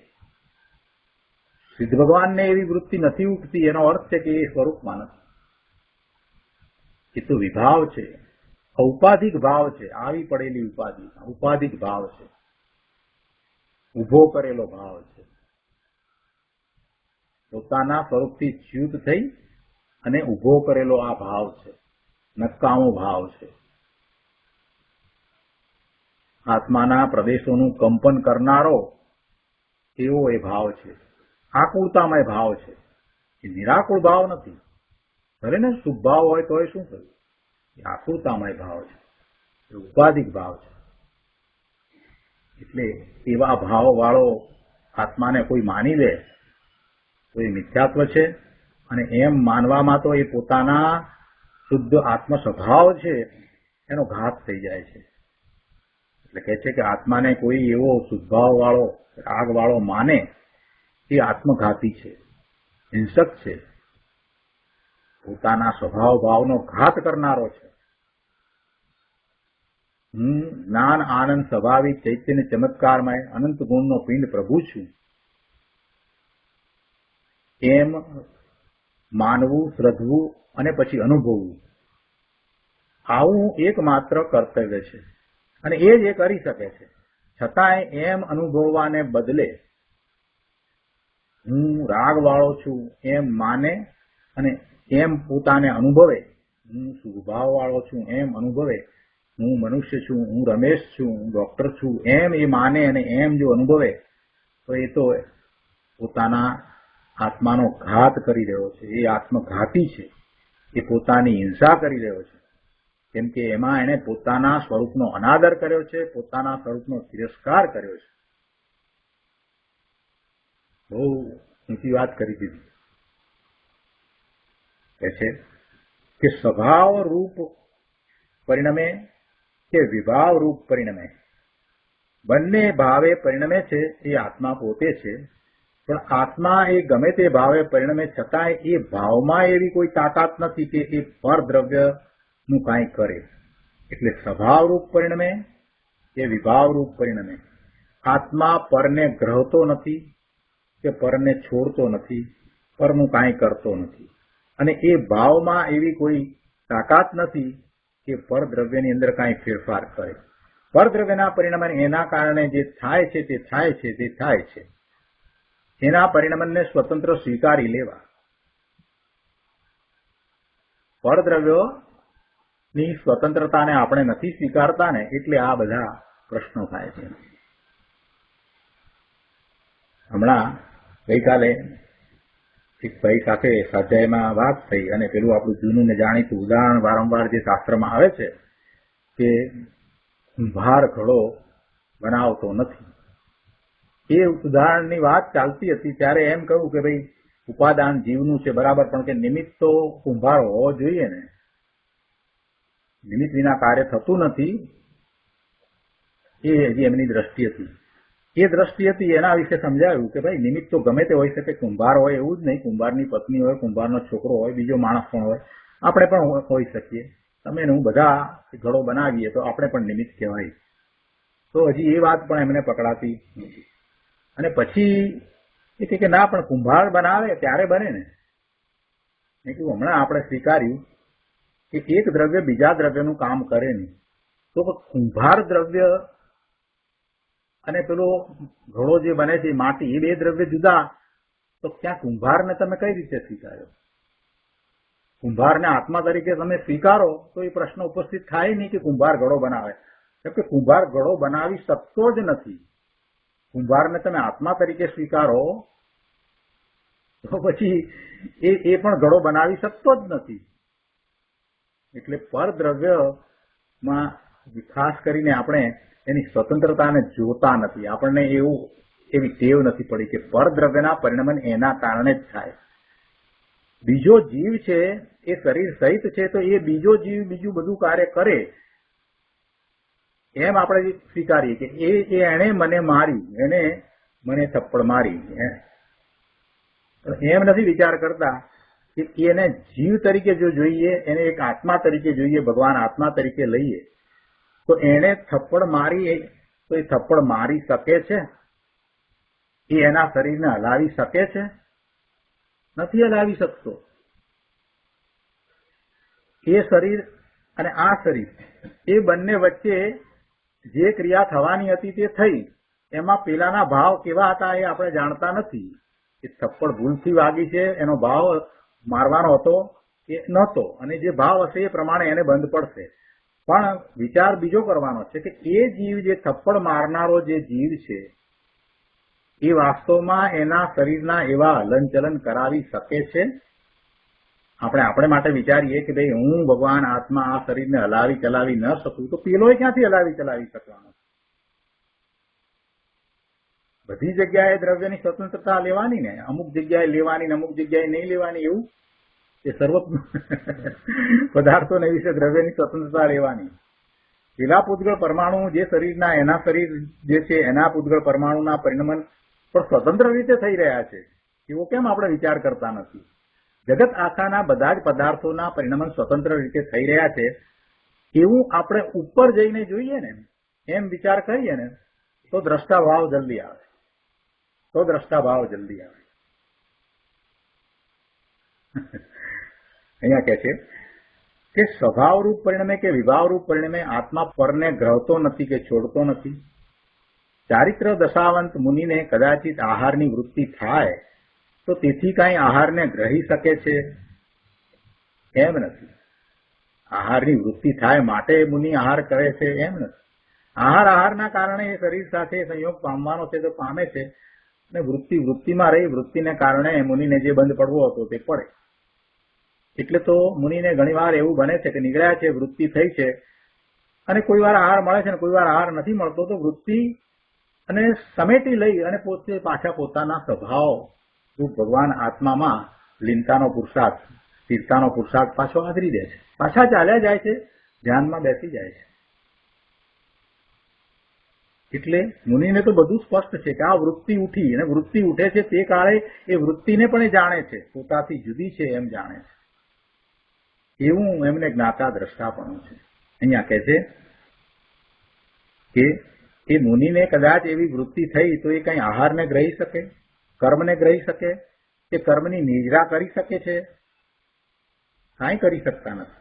સિદ્ધ ભગવાનને એવી વૃત્તિ નથી ઉઠતી, એનો અર્થ છે કે એ સ્વરૂપમાં નથી. એ તો વિભાવ છે, ઔપાધિક ભાવ છે, આવી પડેલી ઉપાધિ, ઔપાધિક ભાવ છે, ઉભો કરેલો ભાવ છે. પોતાના સ્વરૂપથી ચ્યુત થઈ અને ઉભો કરેલો આ ભાવ છે, નકામો ભાવ છે. આત્માના પ્રદેશોનું કંપન કરનારો એવો એ ભાવ છે. આકુળતામય ભાવ છે. એ નિરાકુળ ભાવ નથી. ભલે ને શુભ ભાવ હોય તો એ શું થયું? એ આકુળતામય ભાવ છે, એ ઉપાધિક ભાવ છે. એટલે એવા ભાવવાળો આત્માને કોઈ માની લે તો એ મિથ્યાત્વ છે, અને એમ માનવામાં તો એ પોતાના શુદ્ધ આત્મ સ્વભાવ છે એનો ઘાત થઈ જાય છે. એટલે કહે છે કે આત્માને કોઈ એવો શુદ્ધભાવવાળો રાગવાળો માને એ આત્મઘાતી છે, હિંસક છે, પોતાના સ્વભાવ ભાવનો ઘાત કરનારો છે. હું જ્ઞાન આનંદ સ્વાભાવિક ચૈતન્ય ચમત્કારમય અનંત ગુણનો પિંડ પ્રભુ છું એમ માનવું, શ્રદ્ધવું અને પછી અનુભવવું, આવું એકમાત્ર કર્તવ્ય છે. અને એ જ એ કરી શકે છે. છતાંય એમ અનુભવવાને બદલે હું રાગવાળો છું એમ માને અને એમ પોતાને અનુભવે, હું સુભાવવાળો છું એમ અનુભવે, હું મનુષ્ય છું, હું રમેશ છું, હું ડોક્ટર છું એમ એ માને અને એમ જો અનુભવે તો એ તો પોતાના આત્માનો ઘાત કરી રહ્યો છે. એ આત્મઘાતી છે. એ પોતાની હિંસા કરી રહ્યો છે. કેમ કે એમાં એણે પોતાના સ્વરૂપનો અનાદર કર્યો છે, પોતાના સ્વરૂપનો તિરસ્કાર કર્યો છે. બહુ ઊંચી વાત કરી દીધી. કહે છે કે સ્વભાવ રૂપ પરિણમે કે વિભાવ રૂપ પરિણમે, બંને ભાવે પરિણમે છે એ આત્મા પોતે છે. પણ આત્મા એ ગમે તે ભાવે પરિણમે છતાંય એ ભાવમાં એવી કોઈ તાકાત નથી કે એ પરદ્રવ્યનું કાંઈ કરે. એટલે સ્વભાવ રૂપ પરિણમે કે વિભાવ રૂપ પરિણમે, આત્મા પરને ગ્રહતો નથી કે પરને છોડતો નથી, પરનું કાંઈ કરતો નથી. અને એ ભાવમાં એવી કોઈ તાકાત નથી કે પરદ્રવ્યની અંદર કાંઈ ફેરફાર કરે. પરદ્રવ્યના પરિણામે એના કારણે જે થાય છે તે થાય છે તે થાય છે. એના પરિણામને સ્વતંત્ર સ્વીકારી લેવા. પરદ્રવ્યોની સ્વતંત્રતાને આપણે નથી સ્વીકારતા ને એટલે આ બધા પ્રશ્નો થાય છે. હમણાં ગઈકાલે એક ભાઈ સાથે સ્વાધ્યાયમાં વાત થઈ અને પેલું આપણું જૂનું ને જાણીતું ઉદાહરણ વારંવાર જે શાસ્ત્રમાં આવે છે કે કુંભાર ઘડો બનાવતો નથી, એ ઉદાહરણની વાત ચાલતી હતી ત્યારે એમ કહ્યું કે ભાઈ ઉપાદાન જીવનું છે બરાબર, પણ કે નિમિત્ત તો કુંભાર હોવો જોઈએ ને. નિમિત્ત વિના કાર્ય થતું નથી. એ હજી એમની દ્રષ્ટિ હતી. એ દ્રષ્ટિ હતી એના વિશે સમજાવ્યું કે ભાઈ નિમિત્ત તો ગમે તે હોઈ શકે, કુંભાર હોય એવું જ નહીં, કુંભારની પત્ની હોય, કુંભારનો છોકરો હોય, બીજો માણસ પણ હોય, આપણે પણ હોઈ શકીએ. તમે હું બધા ઘડો બનાવીએ તો આપણે પણ નિમિત્ત કહેવાય. તો હજી એ વાત પણ એમને પકડાતી નથી. અને પછી એ કે ના પણ કુંભાર બનાવે ત્યારે બને ને. મેં કીધું હમણાં આપણે સ્વીકાર્યું કે એક દ્રવ્ય બીજા દ્રવ્યનું કામ કરે નહીં, તો કુંભાર દ્રવ્ય અને પેલો ઘડો જે બને છે માટી, એ બે દ્રવ્ય જુદા, તો ત્યાં કુંભારને તમે કઈ રીતે સ્વીકાર્યો? કુંભારને આત્મા તરીકે તમે સ્વીકારો તો એ પ્રશ્ન ઉપસ્થિત થાય નહીં કે કુંભાર ઘડો બનાવે. કેમ કે કુંભાર ઘડો બનાવી શકતો જ નથી. કુંભારને તમે આત્મા તરીકે સ્વીકારો તો પછી એ પણ ઘડો બનાવી શકતો જ નથી. એટલે પરદ્રવ્યમાં ખાસ કરીને આપણે એની સ્વતંત્રતાને જોતા નથી. આપણને એવી ટેવ નથી પડી કે પરદ્રવ્યના પરિણામ એના કારણે જ થાય. બીજો જીવ છે એ શરીર સહિત છે તો એ બીજો જીવ બીજું બધું કાર્ય કરે એમ આપણે સ્વીકારીએ કે એણે મને મારી, એને મને થપ્પડ મારી. એમ નથી વિચાર કરતા કે એને જીવ તરીકે જો જોઈએ, એને એક આત્મા તરીકે જોઈએ, ભગવાન આત્મા તરીકે લઈએ તો એને થપ્પડ મારી તો એ થપ્પડ મારી શકે છે? એ એના શરીરને હલાવી શકે છે? નથી હલાવી શકતો. એ શરીર અને આ શરીર એ બંને વચ્ચે જે ક્રિયા થવાની હતી તે થઈ. એમાં પેલાના ભાવ કેવા હતા એ આપણે જાણતા નથી. એ થપ્પડ ભૂલથી વાગી છે, એનો ભાવ મારવાનો હતો કે નહોતો, અને જે ભાવ હશે એ પ્રમાણે એને બંધ પડશે. પણ વિચાર બીજો કરવાનો છે કે એ જીવ જે થપ્પડ મારનારો જે જીવ છે એ વાસ્તવમાં એના શરીરના એવા હલનચલન કરાવી શકે છે? આપણે માટે વિચારીએ કે ભાઈ હું ભગવાન આત્મા આ શરીરને હલાવી ચલાવી ન શકું તો પેલો ક્યાંથી હલાવી ચલાવી શકવાનો? બધી જગ્યાએ દ્રવ્યની સ્વતંત્રતા લેવાની ને, અમુક જગ્યાએ લેવાની ને અમુક જગ્યાએ નહીં લેવાની, એવું એ સર્વ પદાર્થોને વિશે દ્રવ્યની સ્વતંત્રતા લેવાની. પેલા પૂતગળ પરમાણુ જે શરીરના એના શરીર જે છે એના પૂતગળ પરમાણુના પરિણમન પણ સ્વતંત્ર રીતે થઈ રહ્યા છે, એવો કેમ આપણે વિચાર કરતા નથી? જગત આખાના બધા જ પદાર્થોના પરિણમન સ્વતંત્ર રીતે થઈ રહ્યા છે એવું આપણે ઉપર જઈને જોઈએ ને, એમ વિચાર કરીએ ને, તો દ્રષ્ટા ભાવ જલ્દી આવે. અહીંયા કહે છે કે સ્વભાવરૂપ પરિણમે કે વિભાવરૂપ પરિણમે આત્મા પરને ગ્રહતો નથી કે છોડતો નથી. ચારિત્ર દશાવંત મુનિને કદાચિત આહારની વૃત્તિ થાય તો તેથી કાંઈ આહારને ગ્રહી શકે છે? એમ નથી. આહારની વૃત્તિ થાય માટે મુનિ આહાર કરે છે એમ નથી. આહારના કારણે એ શરીર સાથે સંયોગ પામવાનો છે તો પામે છે, અને વૃત્તિમાં રહી વૃત્તિને કારણે મુનિને જે બંધ પડવો હતો તે પડે. એટલે તો મુનિને ઘણીવાર એવું બને છે કે નીકળ્યા છે, વૃત્તિ થઈ છે, અને કોઈ વાર આહાર મળે છે ને કોઈ વાર આહાર નથી મળતો, તો વૃત્તિ અને સમેટી લઈ અને પોતે પાછા પોતાના સ્વભાવ રૂપ ભગવાન આત્મામાં લીનતાનો પુરુષાર્થ, સ્થિરતાનો પુરુષાર્થ પાછો આદરી દે છે, પાછા ચાલ્યા જાય છે, ધ્યાનમાં બેસી જાય છે. એટલે મુનિને તો બધું સ્પષ્ટ છે કે આ વૃત્તિ ઉઠી, અને વૃત્તિ ઉઠે છે તે કાળે એ વૃત્તિને પણ એ જાણે છે, પોતાથી જુદી છે એમ જાણે છે. એવું એમને જ્ઞાતા દ્રષ્ટાપણું છે. અહીંયા કહે છે કે એ મુનિને કદાચ એવી વૃત્તિ થઈ તો એ કઈ આહારને ગ્રહી શકે, કર્મને ગ્રહી શકે, કે કર્મની નિજરા કરી શકે છે? કાંઈ કરી શકતા નથી.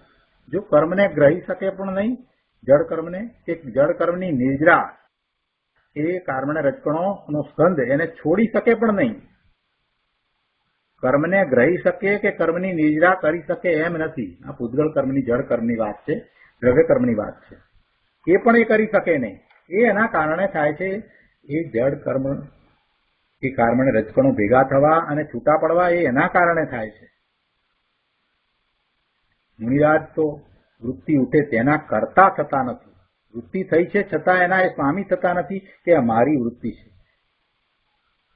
જો કર્મને ગ્રહી શકે પણ નહીં, જળ કર્મને, કે જળ કર્મની નિજરા, એ કર્મને રજકણોનો સ્કંદ એને છોડી શકે પણ નહીં. કર્મને ગ્રહી શકે કે કર્મની નિજરા કરી શકે એમ નથી. આ પૂતગળ કર્મની, જળ કર્મની વાત છે, દ્રવ્ય કર્મની વાત છે. એ પણ એ કરી શકે નહીં. એ એના કારણે થાય છે. એ જળ કર્મ, એ કર્મને રજકણો ભેગા થવા અને છૂટા પડવા એ એના કારણે થાય છે. મુનિરાજ તો વૃત્તિ ઉઠે તેના કરતા થતા નથી. વૃત્તિ થઈ છે છતાં એના એ સ્વામી થતા નથી કે અમારી વૃત્તિ છે.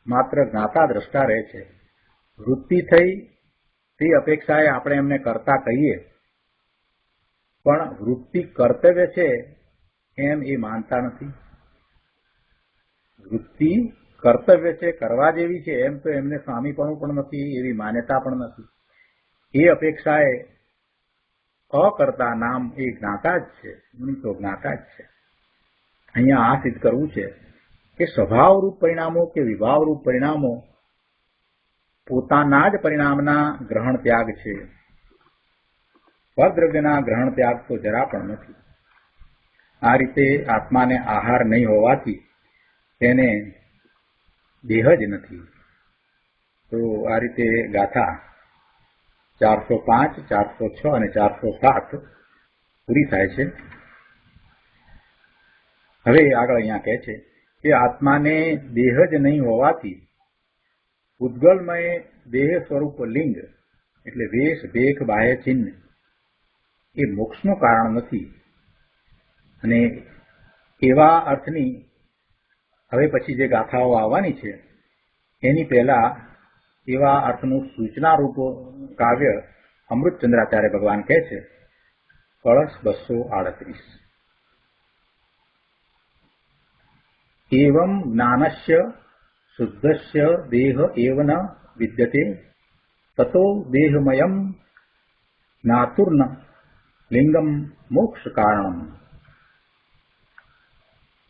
માત્ર જ્ઞાતા દ્રષ્ટા રહે છે. વૃત્તિ થઈ તે અપેક્ષાએ આપણે એમને કરતા કહીએ, પણ વૃત્તિ કર્તવ્ય છે એમ એ માનતા નથી. વૃત્તિ કર્તવ્ય છે, કરવા જેવી છે એમ તો એમને સ્વામીપણું પણ નથી, એવી માન્યતા પણ નથી. એ અપેક્ષાએ અકર્તા નામ એ જ્ઞાતા જ છે. મુનિ તો જ્ઞાતા જ છે. અહીંયા આ સિદ્ધ કરવું છે કે સ્વભાવરૂપ પરિણામો કે વિભાવરૂપ પરિણામો પોતાના જ પરિણામના ગ્રહણ ત્યાગ છે. પરદ્રવ્યના ગ્રહણ ત્યાગ તો જરા પણ નથી. આ રીતે આત્માને આહાર નહીં હોવાથી તેને દેહ જ નથી. તો આ રીતે ગાથા 405, 406 અને 407 પૂરી થાય છે. હવે આગળ અહીંયા કહે છે કે આત્માને દેહ જ નહીં હોવાથી ઉદ્ગલમય દેહ સ્વરૂપ લિંગ એટલે વેશ, ભેખ, બાહ્ય ચિહ્ન એ મોક્ષનું કારણ નથી. અને એવા અર્થની હવે પછી જે ગાથાઓ આવવાની છે એની પહેલા એવા અર્થનું સૂચનારૂપ કાવ્ય અમૃતચંદ્રાચાર્ય ભગવાન કહે છે. કળશ 238 એવં જ્ઞાનસ્ય શુદ્ધસ્ય દેહ એવ ન વિદ્યતે તતો દેહમયમ જ્ઞાતુર્ન લિંગમ મોક્ષ કારણમ.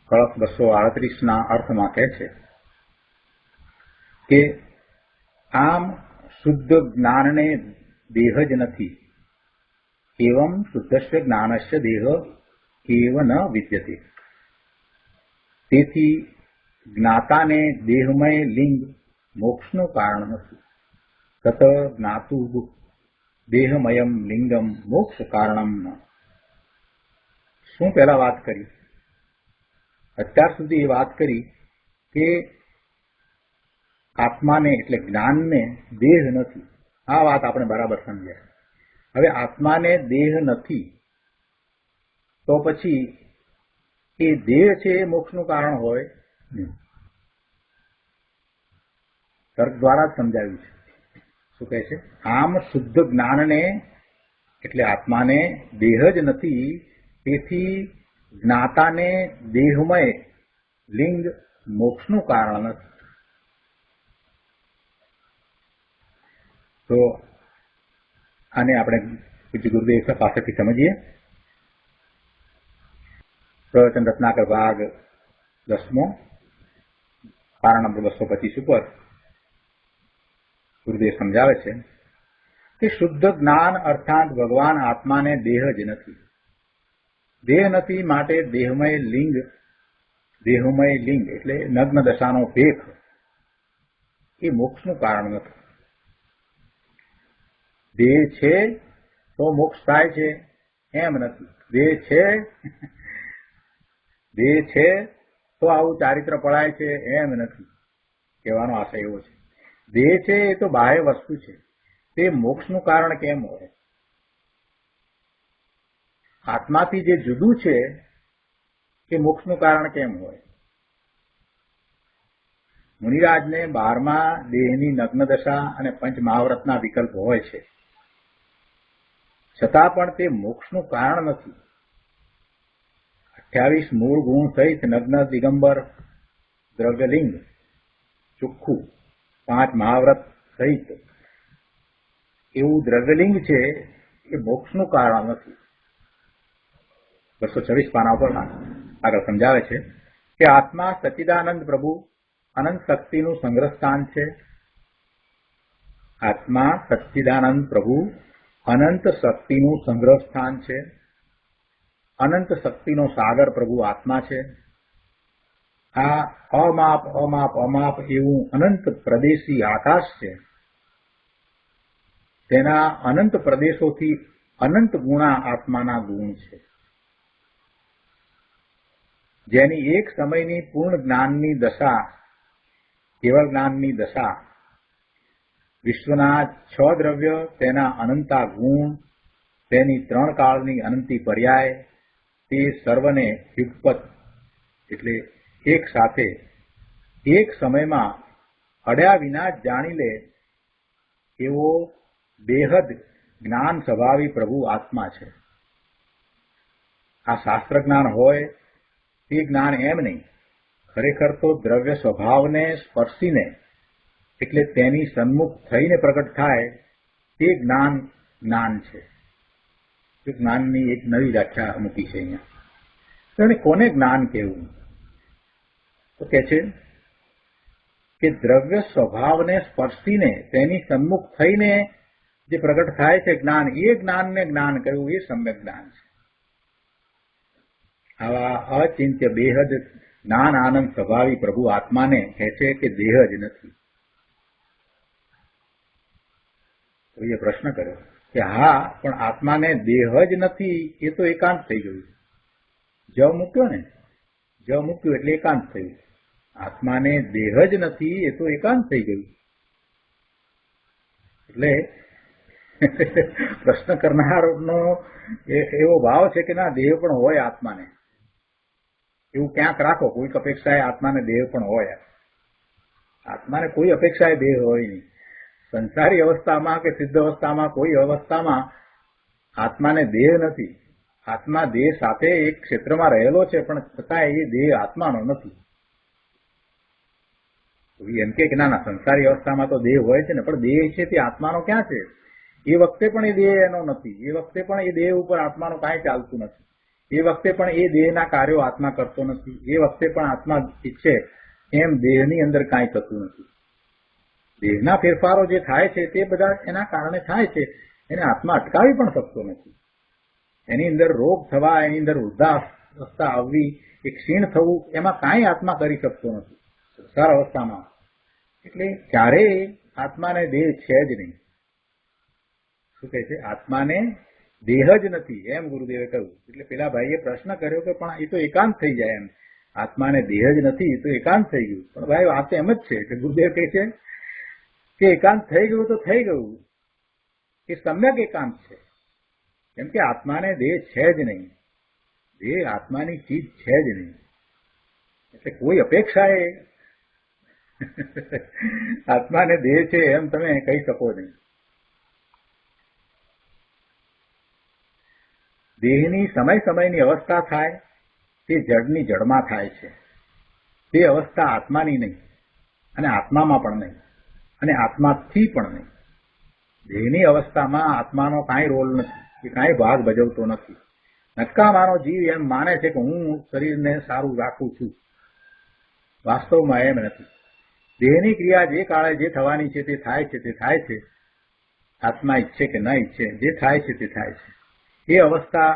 કળશ 238 અર્થમાં કહે છે કે આમ શુદ્ધ જ્ઞાનને દેહ જ નથી. એવં શુદ્ધસ્ય જ્ઞાનસ્ય દેહ એવ ન વિદ્યતે. તેથી જ્ઞાતાને દેહમય લિંગ મોક્ષનું કારણ નથી. તત જ્ઞાતુ દેહમયમ લિંગમ મોક્ષ કારણમ. શું પહેલા વાત કરી? અત્યાર સુધી એ વાત કરી કે આત્માને એટલે જ્ઞાનને દેહ નથી. આ વાત આપણે બરાબર સમજ્યા. હવે આત્માને દેહ નથી તો પછી એ દેહ છે એ મોક્ષનું કારણ હોય નહીં. તર્ક દ્વારા જ સમજાવ્યું છે. શું કહે છે? આમ શુદ્ધ જ્ઞાનને એટલે આત્માને દેહ જ નથી, તેથી જ્ઞાતાને દેહમય લિંગ મોક્ષનું કારણ નથી. તો આને આપણે પૂજ્ય ગુરુદેવ પાસેથી સમજીએ. પ્રવચન રત્નાકર ભાગ 10મો, પારા નંબર 225 ઉપર ગુરુદેવ સમજાવે છે કે શુદ્ધ જ્ઞાન અર્થાત ભગવાન આત્માને દેહ જ નથી. દેહ નથી માટે દેહમય લિંગ એટલે નગ્ન દશાનો ભેખ એ મોક્ષનું કારણ નથી. દેહ છે તો મોક્ષ થાય છે એમ નથી. દેહ છે તો આવું ચારિત્ર પડાય છે એમ નથી. કહેવાનો આશય એવો છે. દેહ છે એ તો બાહ્ય વસ્તુ છે, તે મોક્ષનું કારણ કેમ હોય? આત્માથી જે જુદું છે એ મોક્ષનું કારણ કેમ હોય? મુનિરાજને 12મા દેહની નગ્ન દશા અને પંચ મહાવ્રતના વિકલ્પ હોય છે, છતાં પણ તે મોક્ષનું કારણ નથી. 28 મૂળ ગુણ સહિત નગ્ન દિગંબર દ્રવ્યલિંગ ચોખ્ખું 5 મહાવ્રત સહિત એવું દ્રવ્યલિંગ છે એ મોક્ષનું કારણ નથી. 226 પાના ઉપર આગળ સમજાવે છે કે આત્મા સચ્ચિદાનંદ પ્રભુ અનંત શક્તિનું સંગ્રહસ્થાન છે. આત્મા સચ્ચિદાનંદ પ્રભુ અનંત શક્તિનું સંગ્રહસ્થાન છે. અનંત શક્તિનો સાગર પ્રભુ આત્મા છે. આ અમાપ એવું અનંત પ્રદેશી આકાશ છે. તેના અનંત પ્રદેશોથી અનંત ગુણા આત્માના ગુણ છે. જેની એક સમયની પૂર્ણ જ્ઞાનની દશા, કેવળ જ્ઞાનની દશા, વિશ્વના 6 દ્રવ્ય, તેના અનંતા ગુણ, તેની 3 કાળની અનંતી પર્યાય, તે સર્વને યુગપત એટલે એક સાથે એક સમયમાં અડ્યા વિના જ જાણી લે એવો બેહદ જ્ઞાન સ્વભાવી પ્રભુ આત્મા છે. આ શાસ્ત્ર જ્ઞાન હોય તે જ્ઞાન એમ નહીં, ખરેખર તો દ્રવ્ય સ્વભાવને સ્પર્શીને એટલે તેની સન્મુખ થઈને પ્રગટ થાય તે જ્ઞાન છે. જ્ઞાનની એક નવી વ્યાખ્યા મૂકી છે અહીંયા. તો કોને જ્ઞાન કહેવું? તો કે છે કે દ્રવ્ય સ્વભાવને સ્પર્શીને તેની સન્મુખ થઈને જે પ્રગટ થાય છે જ્ઞાન, એ જ્ઞાનને જ્ઞાન કહ્યું, એ સમ્યક જ્ઞાન છે. આવા અચિંત્ય બેહદ જ્ઞાન આનંદ સ્વભાવી પ્રભુ આત્માને કહે છે કે દેહ જ નથી. તો એ પ્રશ્ન કર્યો કે હા, પણ આત્માને દેહ જ નથી એ તો એકાંત થઈ ગયું. જ મૂક્યું એટલે એકાંત થયું. આત્માને દેહ જ નથી એ તો એકાંત થઈ ગયું. એટલે પ્રશ્ન કરનારનો એવો ભાવ છે કે ના, દેહ પણ હોય આત્માને. એવું ક્યાંક રાખો, કોઈક અપેક્ષાએ આત્માને દેહ પણ હોય. આત્માને કોઈ અપેક્ષાએ દેહ હોય નહીં. સંસારી અવસ્થામાં કે સિદ્ધ અવસ્થામાં કોઈ અવસ્થામાં આત્માને દેહ નથી. આત્મા દેહ સાથે એક ક્ષેત્રમાં રહેલો છે, પણ છતાં એ દેહ આત્માનો નથી. એમ કે ના, સંસારી અવસ્થામાં તો દેહ હોય છે ને, પણ દેહ છે તે આત્માનો ક્યાં છે? એ વખતે પણ એ દેહ એનો નથી. એ વખતે પણ એ દેહ ઉપર આત્માનું કાંઈ ચાલતું નથી. એ વખતે પણ એ દેહના કાર્યો આત્મા કરતો નથી. એ વખતે પણ આત્મા ઈચ્છે એમ દેહની અંદર કાંઈ થતું નથી. દેહના ફેરફારો જે થાય છે તે બધા એના કારણે થાય છે. એને આત્મા અટકાવી પણ શકતો નથી. એની અંદર રોગ થવા, એની અંદર વૃદ્ધાવસ્થા આવવી, એ ક્ષીણ થવું, એમાં કાંઈ આત્મા કરી શકતો નથી સંસાર અવસ્થામાં. એટલે ક્યારેય આત્માને દેહ છે જ નહીં. શું કહે છે? આત્માને દેહ જ નથી એમ ગુરુદેવે કહ્યું. એટલે પેલા ભાઈએ પ્રશ્ન કર્યો કે પણ એ તો એકાંત થઈ જાય એમ. આત્માને દેહ જ નથી તો એકાંત થઈ ગયું. પણ ભાઈ વાત એમ જ છે કે ગુરુદેવ કહે છે કે એકાંત થઈ ગયું તો થઈ ગયું. એ સમ્યક એકાંત છે. કેમ કે આત્માને દેહ છે જ નહીં. દેહ આત્માની ચીજ છે જ નહીં. એટલે કોઈ અપેક્ષાએ આત્માને દેહ છે એમ તમે કહી શકો નહીં. દેહની સમય સમયની અવસ્થા થાય તે જડની જડમાં થાય છે. તે અવસ્થા આત્માની નહીં અને આત્મામાં પણ નહીં અને આત્માથી પણ નહીં. દેહની અવસ્થામાં આત્માનો કાંઈ રોલ નથી, કે કાંઈ ભાગ ભજવતો નથી. નક્કામાનો જીવ એમ માને છે કે હું શરીરને સારું રાખું છું. વાસ્તવમાં એમ નથી. દેહની ક્રિયા જે કાળે જે થવાની છે તે થાય છે, તે થાય છે. આત્મા ઈચ્છે કે ન ઈચ્છે, જે થાય છે તે થાય છે. એ અવસ્થા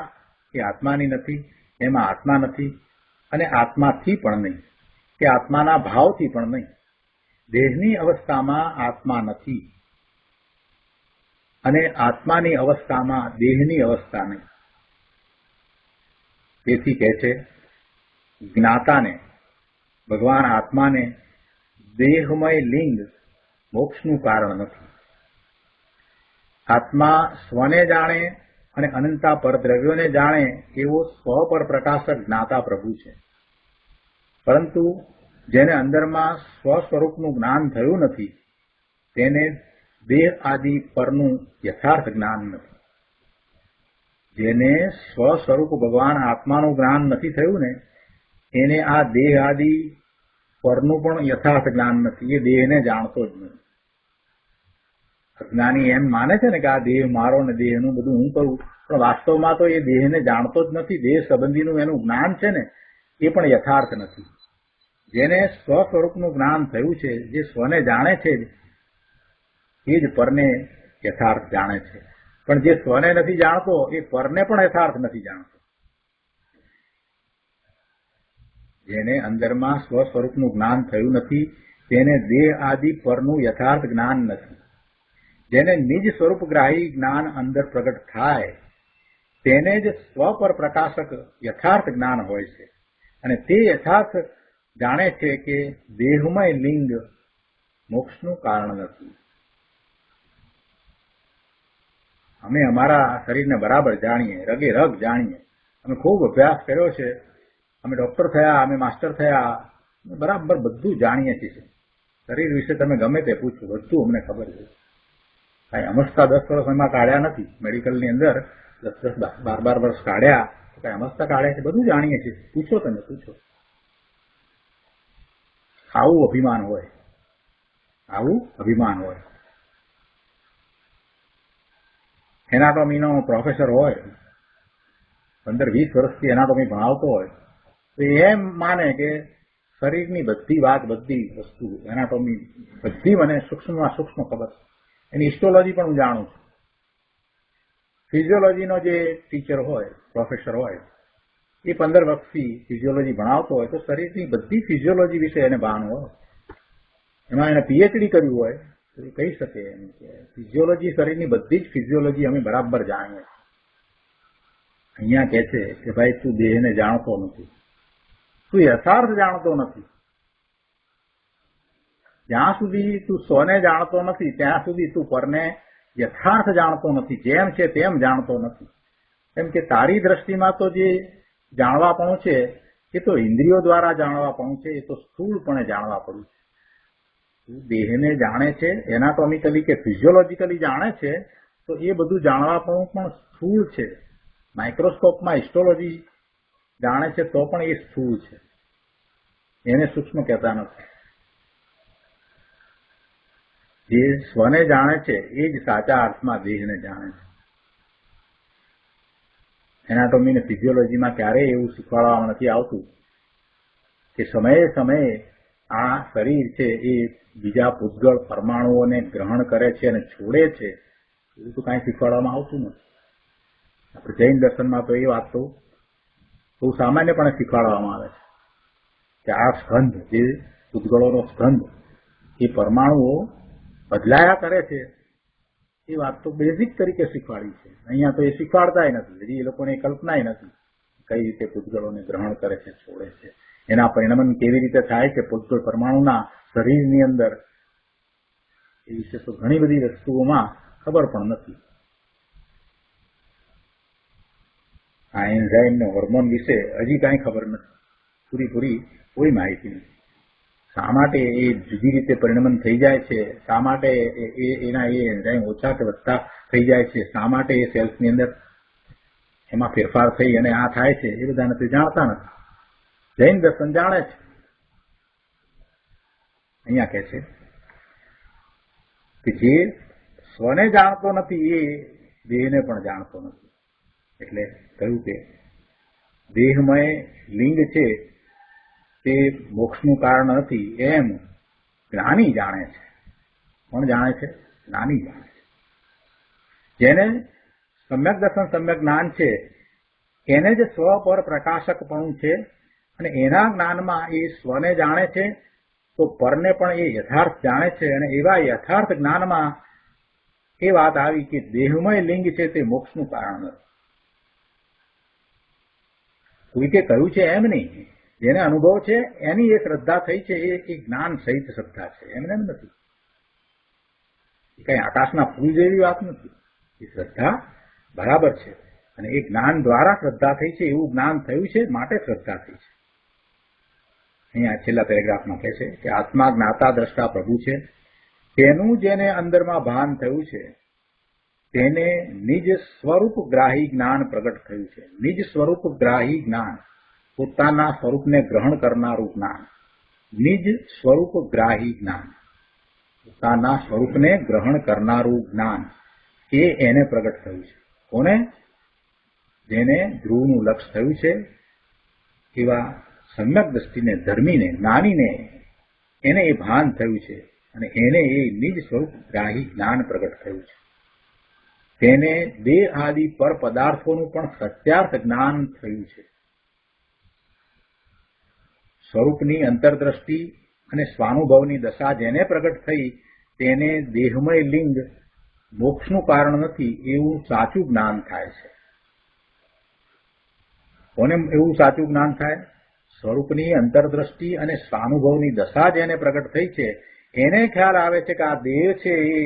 એ આત્માની નથી, એમાં આત્મા નથી અને આત્માથી પણ નહીં, કે આત્માના ભાવથી પણ નહીં. દેહની અવસ્થામાં આત્મા નથી અને આત્માની અવસ્થામાં દેહની અવસ્થા નહીં. તેથી કહે છે જ્ઞાતાને, ભગવાન આત્માને દેહમય લિંગ મોક્ષનું કારણ નથી. આત્મા સ્વને જાણે અને અનંતા પરદ્રવ્યોને જાણે એવો સ્વ પર પ્રકાશક જ્ઞાતા પ્રભુ છે. પરંતુ જેને અંદરમાં સ્વ સ્વરૂપનું જ્ઞાન થયું નથી તેને દેહ આદિ પરનું યથાર્થ જ્ઞાન નથી. જેને સ્વ સ્વરૂપ ભગવાન આત્માનું જ્ઞાન નથી થયું ને એને આ દેહ આદિ પરનું પણ યથાર્થ જ્ઞાન નથી. એ દેહને જાણતો જ નથી. અજ્ઞાની એમ માને છે ને કે આ દેહ મારો ને દેહનું બધું હું કરું, પણ વાસ્તવમાં તો એ દેહને જાણતો જ નથી. દેહ સંબંધીનું એનું જ્ઞાન છે ને એ પણ યથાર્થ નથી. જેને સ્વ સ્વરૂપનું જ્ઞાન થયું છે, જે સ્વને જાણે છે એ જ પરને યથાર્થ જાણે છે. પણ જે સ્વને નથી જાણતો એ પરને પણ યથાર્થ નથી જાણતો. જેને અંદરમાં સ્વ સ્વરૂપનું જ્ઞાન થયું નથી તેને દેહ આદિ પરનું યથાર્થ જ્ઞાન નથી. જેને નિજ સ્વરૂપગ્રાહી જ્ઞાન અંદર પ્રગટ થાય તેને જ સ્વ પર પ્રકાશક યથાર્થ જ્ઞાન હોય છે. અને તે યથાર્થ જાણે છે કે દેહમય લિંગ મોક્ષનું કારણ નથી. અમે અમારા શરીરને બરાબર જાણીએ, રગે રગ જાણીએ. અમે ખૂબ અભ્યાસ કર્યો છે. અમે ડોક્ટર થયા, અમે માસ્ટર થયા, બરાબર બધું જાણીએ છીએ. શરીર વિશે તમે ગમે તે પૂછો, બધું અમને ખબર છે. કાંઈ અમસ્તા 10 વર્ષ એમાં કાઢ્યા નથી. મેડિકલની અંદર 10-10, 12 વર્ષ કાઢ્યા, કાંઈ અમસ્તા કાઢ્યા છે, બધું જાણીએ છીએ. પૂછો તમે, પૂછો. આવું અભિમાન હોય, આવું અભિમાન હોય. એનાટોમીનો પ્રોફેસર હોય, 15-20 વર્ષથી એનાટોમી ભણાવતો હોય, તો એમ માને કે શરીરની બધી વાત, બધી વસ્તુ, એનાટોમી બધી મને સૂક્ષ્મમાં સૂક્ષ્મ ખબર છે. એની હિસ્ટોલોજી પણ હું જાણું છું. ફિઝિયોલોજીનો જે ટીચર હોય, પ્રોફેસર હોય, એ 15 વર્ષથી ફિઝિયોલોજી ભણાવતો હોય તો શરીરની બધી ફિઝિયોલોજી વિશે એને ભાન હોય. એમાં એને પીએચડી કર્યું હોય તો એ કહી શકે એમ કે ફિઝિયોલોજી, શરીરની બધી જ ફિઝિયોલોજી અમે બરાબર જાણીએ. અહીંયા કહે છે કે ભાઈ તું દેહને જાણતો નથી, તું યથાર્થ જાણતો નથી. જ્યાં સુધી તું સ્વને જાણતો નથી ત્યાં સુધી તું પરને યથાર્થ જાણતો નથી, જેમ છે તેમ જાણતો નથી. કેમ કે તારી દ્રષ્ટિમાં તો જે જાણવાપણું છે એ તો ઇન્દ્રિયો દ્વારા જાણવાપણું છે, એ તો સ્થૂળપણે જાણવાપણું છે. તું દેહને જાણે છે, એનાટોમિકલી કે ફિઝિયોલોજીકલી જાણે છે, તો એ બધું જાણવાપણું પણ સ્થૂળ છે. માઇક્રોસ્કોપમાં હિસ્ટોલોજી જાણે છે તો પણ એ સ્થૂળ છે, એને સૂક્ષ્મ કહેતા નથી. જે સ્વને જાણે છે એ જ સાચા અર્થમાં દેહને જાણે છે. એનાટોમી અને ફિઝિયોલોજીમાં ક્યારેય એવું શીખવાડવામાં નથી આવતું કે સમયે સમયે આ શરીર છે એ બીજા પૂતગળ પરમાણુઓને ગ્રહણ કરે છે અને છોડે છે. એવું તો કાંઈ શીખવાડવામાં આવતું નથી. આપણે જૈન દર્શનમાં તો એ વાત તો બહુ સામાન્યપણે શીખવાડવામાં આવે છે કે આ સ્કંધ, જે પૂતગળોનો સ્કંધ, એ પરમાણુઓ બદલાયા કરે છે. એ વાત તો બેઝિક તરીકે શીખવાડી છે. અહીંયા તો એ શીખવાડતાય નથી. હજી એ લોકોને કલ્પનાય નથી કઈ રીતે પૂતગળોને ગ્રહણ કરે છે, છોડે છે. એના પરિણમન કેવી રીતે થાય છે પૂતગળ પરમાણુના શરીરની અંદર, એ વિશે તો ઘણી બધી વસ્તુઓમાં ખબર પણ નથી. આ એન્ઝાઇમ ને હોર્મોન વિશે હજી કાંઈ ખબર નથી. પૂરી કોઈ માહિતી નથી. શા માટે એ જુદી રીતે પરિણમન થઈ જાય છે, શા માટે એના એ એન્ઝાઇમ ઓછા કે વધતા થઈ જાય છે, શા માટે એ સેલ્સની અંદર એમાં ફેરફાર થઈ અને આ થાય છે, એ બધા નથી જાણતા નથી. જૈન દર્શન જાણે છે. અહીંયા કહે છે કે જે સ્વને જાણતો નથી એ દેહને પણ જાણતો નથી. એટલે કહ્યું કે દેહમય લિંગ છે તે મોક્ષનું કારણ નથી એમ જ્ઞાની જાણે છે. કોણ જાણે છે? જ્ઞાની જાણે છે. જેને સમ્યક દર્શન સમ્યક જ્ઞાન છે એને જ સ્વ પર પ્રકાશકપણું છે અને એના જ્ઞાનમાં એ સ્વને જાણે છે તો પરને પણ એ યથાર્થ જાણે છે. અને એવા યથાર્થ જ્ઞાનમાં એ વાત આવી કે દેહમય લિંગ છે તે મોક્ષનું કારણ નથી. કોઈકે કહ્યું છે એમ નહીં. જેને અનુભવ છે એની એ શ્રદ્ધા થઈ છે, એ જ્ઞાન સહિત શ્રદ્ધા છે, એમને એમ નથી. એ કઈ આકાશના ફૂલ જેવી વાત નથી. એ શ્રદ્ધા બરાબર છે અને એ જ્ઞાન દ્વારા શ્રદ્ધા થઈ છે, એવું જ્ઞાન થયું છે માટે શ્રદ્ધા થઈ છે. અહીંયા છેલ્લા પેરેગ્રાફમાં કહે છે કે આત્મા જ્ઞાતા દ્રષ્ટા પ્રભુ છે, તેનું જેને અંદરમાં ભાન થયું છે તેને નિજ સ્વરૂપ ગ્રાહી જ્ઞાન પ્રગટ થયું છે. નિજ સ્વરૂપ ગ્રાહી જ્ઞાન, પોતાના સ્વરૂપને ગ્રહણ કરનારું જ્ઞાન. નિજ સ્વરૂપ ગ્રાહી જ્ઞાન, પોતાના સ્વરૂપને ગ્રહણ કરનારું જ્ઞાન એ એને પ્રગટ થયું છે. કોને? જેને ધ્રુવનું લક્ષ થયું છે એવા સમ્યક દ્રષ્ટિને, ધર્મીને, જ્ઞાનીને એને એ ભાન થયું છે અને એને એ નિજ સ્વરૂપ ગ્રાહી જ્ઞાન પ્રગટ થયું છે. તેને દેહ આદિ પર પદાર્થોનું પણ સત્યાર્થ જ્ઞાન થયું છે. સ્વરૂપની અંતરદ્રષ્ટિ અને સ્વાનુભવની દશા જેને પ્રગટ થઈ તેને દેહમય લિંગ મોક્ષનું કારણ નથી એવું સાચું જ્ઞાન થાય છે. કોને એવું સાચું જ્ઞાન થાય? સ્વરૂપની અંતરદ્રષ્ટિ અને સ્વાનુભવની દશા જેને પ્રગટ થઈ છે એને ખ્યાલ આવે છે કે આ દેહ છે એ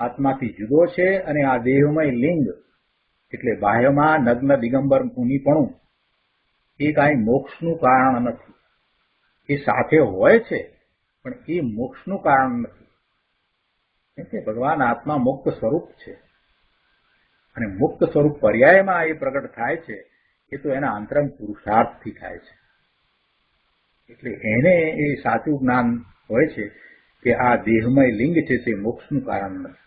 આત્માથી જુદો છે અને આ દેહમય લિંગ એટલે બાહ્યમાં નગ્ન દિગંબર મુનિપણું એ કાંઈ મોક્ષનું કારણ નથી. એ સાથે હોય છે પણ એ મોક્ષનું કારણ નથી. કેમ કે ભગવાન આત્મા મુક્ત સ્વરૂપ છે અને મુક્ત સ્વરૂપ પર્યાયમાં એ પ્રગટ થાય છે એ તો એના અંતરંગ પુરુષાર્થથી થાય છે. એટલે એને એ સાચું જ્ઞાન હોય છે કે આ દેહમય લિંગ છે તે મોક્ષનું કારણ નથી.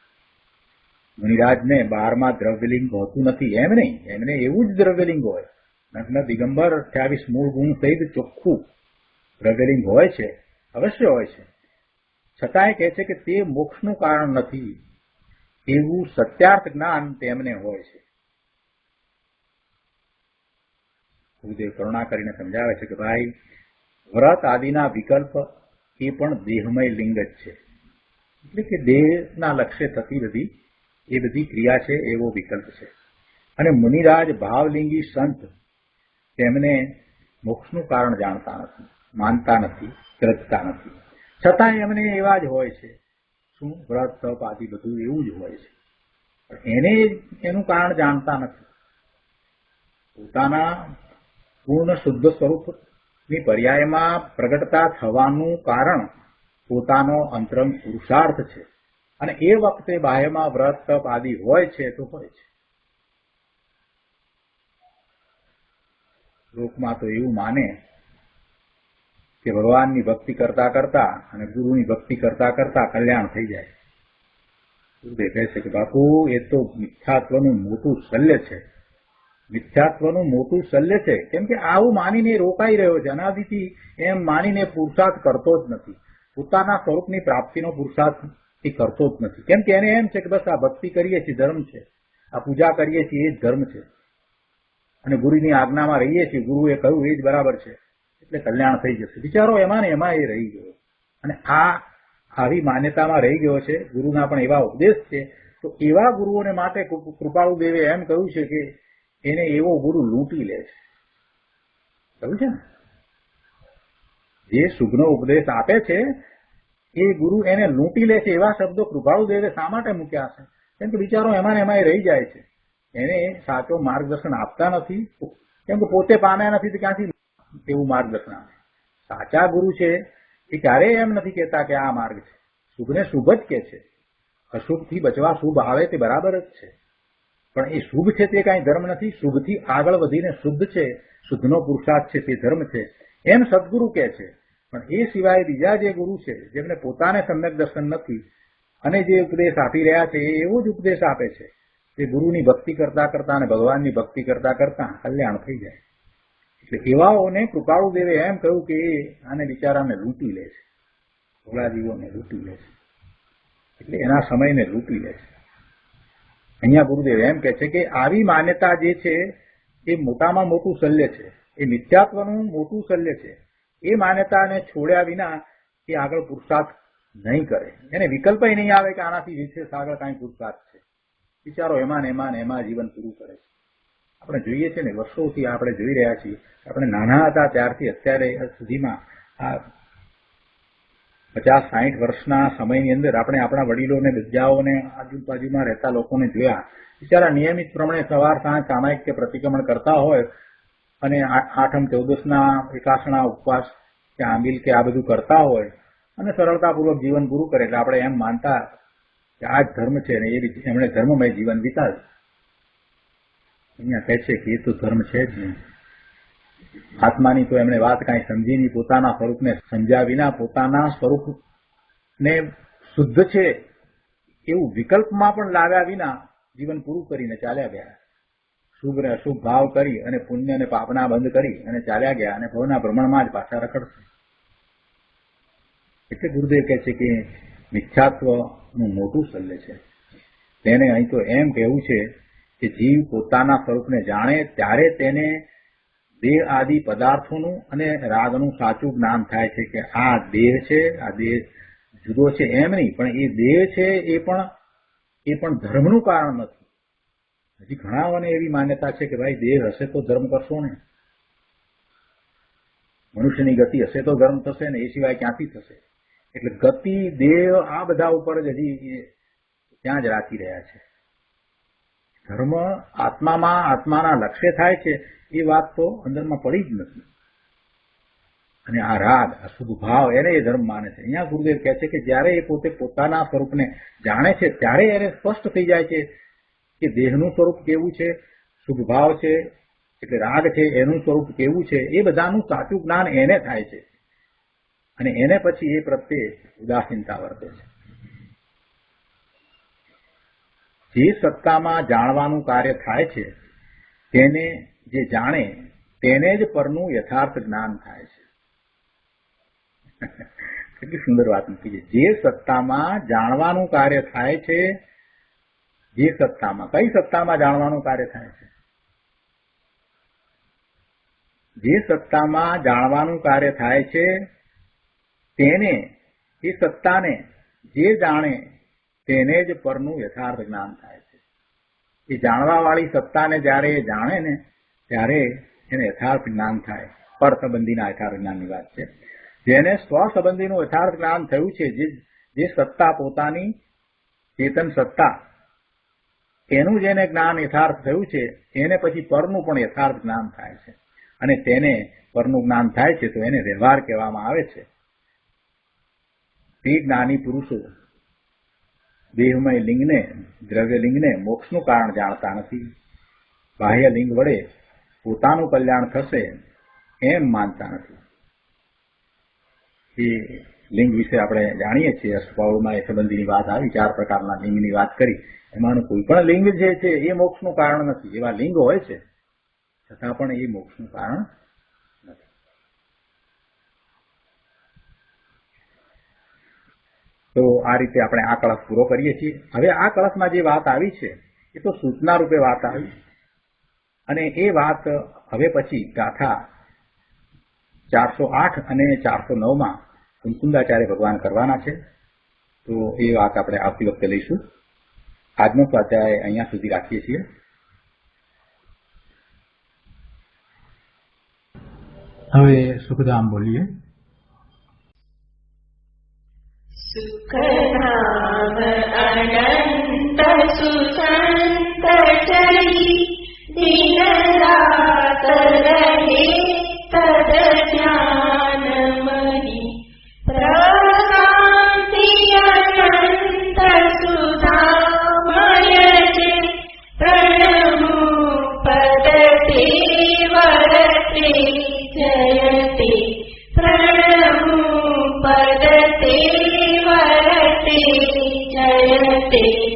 મુનિરાજને 12માં દ્રવ્યલિંગ હોતું નથી એમ નહીં, એમને એવું જ દ્રવ્યલિંગ હોય. નગ્ન દિગંબર 28 મૂળ ગુણ સહિત ચોખ્ખું દ્રવ્યલિંગ હોય છે, અવશ્ય હોય છે. છતાંય કહે છે કે તે મોક્ષનું કારણ નથી એવું સત્યાર્થ જ્ઞાન તેમને હોય છે. ગુરુદેવ કરુણા કરીને સમજાવે છે કે ભાઈ વ્રત આદિના વિકલ્પ એ પણ દેહમય લિંગ જ છે. એટલે કે દેહના લક્ષ્ય થતી એ બધી ક્રિયા છે એવો વિકલ્પ છે. અને મુનિરાજ ભાવલિંગી સંત તેમને મોક્ષનું કારણ જાણતા નથી, માનતા નથી, શ્રદ્ધતા નથી. છતાં એમને એવા જ હોય છે. શું? વ્રત તપ આદિ બધું એવું જ હોય છે. પણ એને એનું કારણ જાણતા નથી. પોતાના પૂર્ણ શુદ્ધ સ્વરૂપની પર્યાયમાં પ્રગટતા થવાનું કારણ પોતાનો અંતરંગ પુરુષાર્થ છે અને એ વખતે બાહ્યમાં વ્રત તપ આદિ હોય છે તો હોય છે. લોકમાં તો એવું માને કે ભગવાનની ભક્તિ કરતા કરતા અને ગુરુની ભક્તિ કરતા કરતા કલ્યાણ થઈ જાય. ગુરુદેવ કહે છે કે બાપુ એ તો મિથ્યાત્વનું મોટું શલ્ય છે. મિથ્યાત્વનું મોટું શલ્ય છે. કેમ કે આવું માનીને રોકાઈ રહ્યો છે. અનાદિથી એમ માનીને પુરુષાર્થ કરતો જ નથી. પોતાના સ્વરૂપની પ્રાપ્તિનો પુરુષાર્થ એ કરતો જ નથી. કેમ કે એને એમ છે કે બસ આ ભક્તિ કરીએ છીએ ધર્મ છે, આ પૂજા કરીએ છીએ એ જ ધર્મ છે અને ગુરુની આજ્ઞામાં રહીએ છીએ, ગુરુએ કહ્યું એ જ બરાબર છે એટલે કલ્યાણ થઈ જશે. બિચારો એમાં ને એમાં એ રહી ગયો અને આવી માન્યતામાં રહી ગયો છે. ગુરુના પણ એવા ઉપદેશ છે તો એવા ગુરુઓને માટે કૃપાળુ દેવે એમ કહ્યું છે કે એને એવો ગુરુ લૂંટી લે છે. કહ્યું છે ને, જે શુભનો ઉપદેશ આપે છે એ ગુરુ એને લૂંટી લે છે. એવા શબ્દો કૃપાળુ દેવે શા માટે મૂક્યા છે? કેમ કે બિચારો એમાં ને એમાં રહી જાય છે. એને સાચો માર્ગદર્શન આપતા નથી. કેમ કે પોતે પામ્યા નથી તો ક્યાંથી એવું માર્ગદર્શન આપે? સાચા ગુરુ છે એ ક્યારેય એમ નથી કહેતા કે આ માર્ગ છે. શુભને શુભ જ કે છે. અશુભથી બચવા શુભ આવે તે બરાબર જ છે, પણ એ શુભ છે તે કાંઈ ધર્મ નથી. શુભથી આગળ વધીને શુદ્ધ છે, શુદ્ધનો પુરુષાર્થ છે તે ધર્મ છે, એમ સદગુરુ કહે છે. પણ એ સિવાય બીજા જે ગુરુ છે, જેમને પોતાને સમ્યક દર્શન નથી અને જે ઉપદેશ આપી રહ્યા છે એ એવો જ ઉપદેશ આપે છે કે ગુરુની ભક્તિ કરતા કરતા અને ભગવાનની ભક્તિ કરતા કરતા કલ્યાણ થઈ જાય. એટલે એવાઓને કૃપાળુ દેવે એમ કહ્યું કે એ આને બિચારાને લૂંટી લે છે, ભોળાજીવોને લૂંટી લે છે, એટલે એના સમયને લૂંટી લે છે. અહીંયા ગુરુદેવ એમ કહે છે કે આવી માન્યતા જે છે એ મોટામાં મોટું શલ્ય છે, એ મિથ્યાત્વનું મોટું શલ્ય છે. એ માન્યતાને છોડ્યા વિના એ આગળ પુરુષાર્થ નહીં કરે. એને વિકલ્પ નહીં આવે કે આનાથી વિશેષ આગળ કાંઈ પુરુષાર્થ છે. વિચારો એમાં ને એમાં જીવન પૂરું કરે છે. આપણે જોઈએ છે ને, વર્ષોથી આપણે જોઈ રહ્યા છીએ. આપણે નાના હતા ત્યારથી અત્યારે સુધીમાં આ 50-60 વર્ષના સમયની અંદર આપણે આપણા વડીલોને, વિદ્યાઓને, આજુબાજુમાં રહેતા લોકોને જોયા. બિચારા નિયમિત પ્રમાણે સવાર સાંજ સામાયિક કે પ્રતિક્રમણ કરતા હોય અને આઠમ 14ના એકાસણા ઉપવાસ કે આંબીલ કે આ બધું કરતા હોય અને સરળતાપૂર્વક જીવન પૂરું કરે. એટલે આપણે એમ માનતા કે આ જ ધર્મ છે ને એમણે ધર્મમય જીવન વિતાવ્યું. અહીંયા કહે છે કે એ તો ધર્મ છે જ નહીં. આત્માની તો એમણે વાત કાંઈ સમજી નહીં. પોતાના સ્વરૂપને સમજ્યા વિના પોતાના સ્વરૂપને શુદ્ધ છે એવું વિકલ્પમાં પણ લાવ્યા વિના જીવન પૂરું કરીને ચાલ્યા ગયા. શુભ અને અશુભ ભાવ કરી અને પુણ્ય અને પાપના બંધ કરી અને ચાલ્યા ગયા અને ભવના ભ્રમણમાં જ પાછા રખડશે. એટલે ગુરુદેવ કહે છે કે મિથ્યાત્વનું મોટું શલ્ય છે. તેને અહીં તો એમ કહેવું છે કે જીવ પોતાના સ્વરૂપને જાણે ત્યારે તેને દેહ આદિ પદાર્થોનું અને રાગનું સાચું જ્ઞાન થાય છે કે આ દેહ છે, આ દેહ જુદો છે એમ નહીં, પણ એ દેહ છે એ પણ ધર્મનું કારણ નથી. હજી ઘણાઓને એવી માન્યતા છે કે ભાઈ દેહ હશે તો ધર્મ કરશો ને, મનુષ્યની ગતિ હશે તો ધર્મ થશે ને, એ સિવાય ક્યાંથી થશે. એટલે ગતિ, દેહ આ બધા ઉપર જ હજી ત્યાં જ રાખી રહ્યા છે. ધર્મ આત્મામાં, આત્માના લક્ષ્ય થાય છે એ વાત તો અંદરમાં પડી જ નથી. અને આ રાગ, આ શુભ ભાવ એને એ ધર્મ માને છે. અહીંયા ગુરુદેવ કહે છે કે જ્યારે એ પોતે પોતાના સ્વરૂપને જાણે છે ત્યારે એને સ્પષ્ટ થઈ જાય છે કે દેહનું સ્વરૂપ કેવું છે, શુભ ભાવ છે એટલે રાગ છે એનું સ્વરૂપ કેવું છે, એ બધાનું સાચું જ્ઞાન એને થાય છે. અને એને પછી એ પ્રત્યે ઉદાસીનતા વર્તે છે. જે સત્તામાં જાણવાનું કાર્ય થાય છે તેને જે જાણે તેને જ પરનું યથાર્થ જ્ઞાન થાય છે. કેટલી સુંદર વાત મૂકી છે. જે સત્તામાં જાણવાનું કાર્ય થાય છે, જે સત્તામાં, કઈ સત્તામાં જાણવાનું કાર્ય થાય છે? જે સત્તામાં જાણવાનું કાર્ય થાય છે તેને, એ સત્તાને જે જાણે તેને જ પરનું યથાર્થ જ્ઞાન થાય છે. એ જાણવાવાળી સત્તાને જ્યારે એ જાણે ને ત્યારે એને યથાર્થ જ્ઞાન થાય. પર સંબંધીના યથાર્થ જ્ઞાનની વાત છે. જેને સ્વ સંબંધીનું યથાર્થ જ્ઞાન થયું છે, જે સત્તા પોતાની ચેતન સત્તા, એનું જેને જ્ઞાન યથાર્થ થયું છે એને પછી પરનું પણ યથાર્થ જ્ઞાન થાય છે. અને તેને પરનું જ્ઞાન થાય છે તો એને વ્યવહાર કહેવામાં આવે છે. તે જ્ઞાની પુરુષો દેહમય લિંગને, દ્રવ્ય લિંગને મોક્ષનું કારણ જાણતા નથી. બાહ્ય લિંગ વડે પોતાનું કલ્યાણ થશે એમ માનતા નથી. એ લિંગ વિશે આપણે જાણીએ છીએ. અષ્ટપાઉલમાં એ સંબંધીની વાત આવી, 4 પ્રકારના લિંગની વાત કરી. એમાંનું કોઈ પણ લિંગ જે છે એ મોક્ષનું કારણ નથી. એવા લિંગ હોય છે છતાં પણ એ મોક્ષનું કારણ નથી. તો આ રીતે આપણે આ કળશ પૂરો કરીએ છીએ. હવે આ કળશમાં જે વાત આવી છે એ તો સૂચના રૂપે વાત આવી, અને એ વાત હવે પછી ગાથા 408 અને 409માં કુંકુંદાચાર્ય ભગવાન કરવાના છે. તો એ વાત આપણે આવતી વખતે લઈશું. આજનો સ્વાધ્યાય અહીંયા સુધી રાખીએ છીએ. હવે સુખધામ બોલીએ. સુખધામ અનંત સુસંત ચરી દિન રાત રહે તદ જ્ઞાન મહી जयते प्रणमो पदते वरते जयते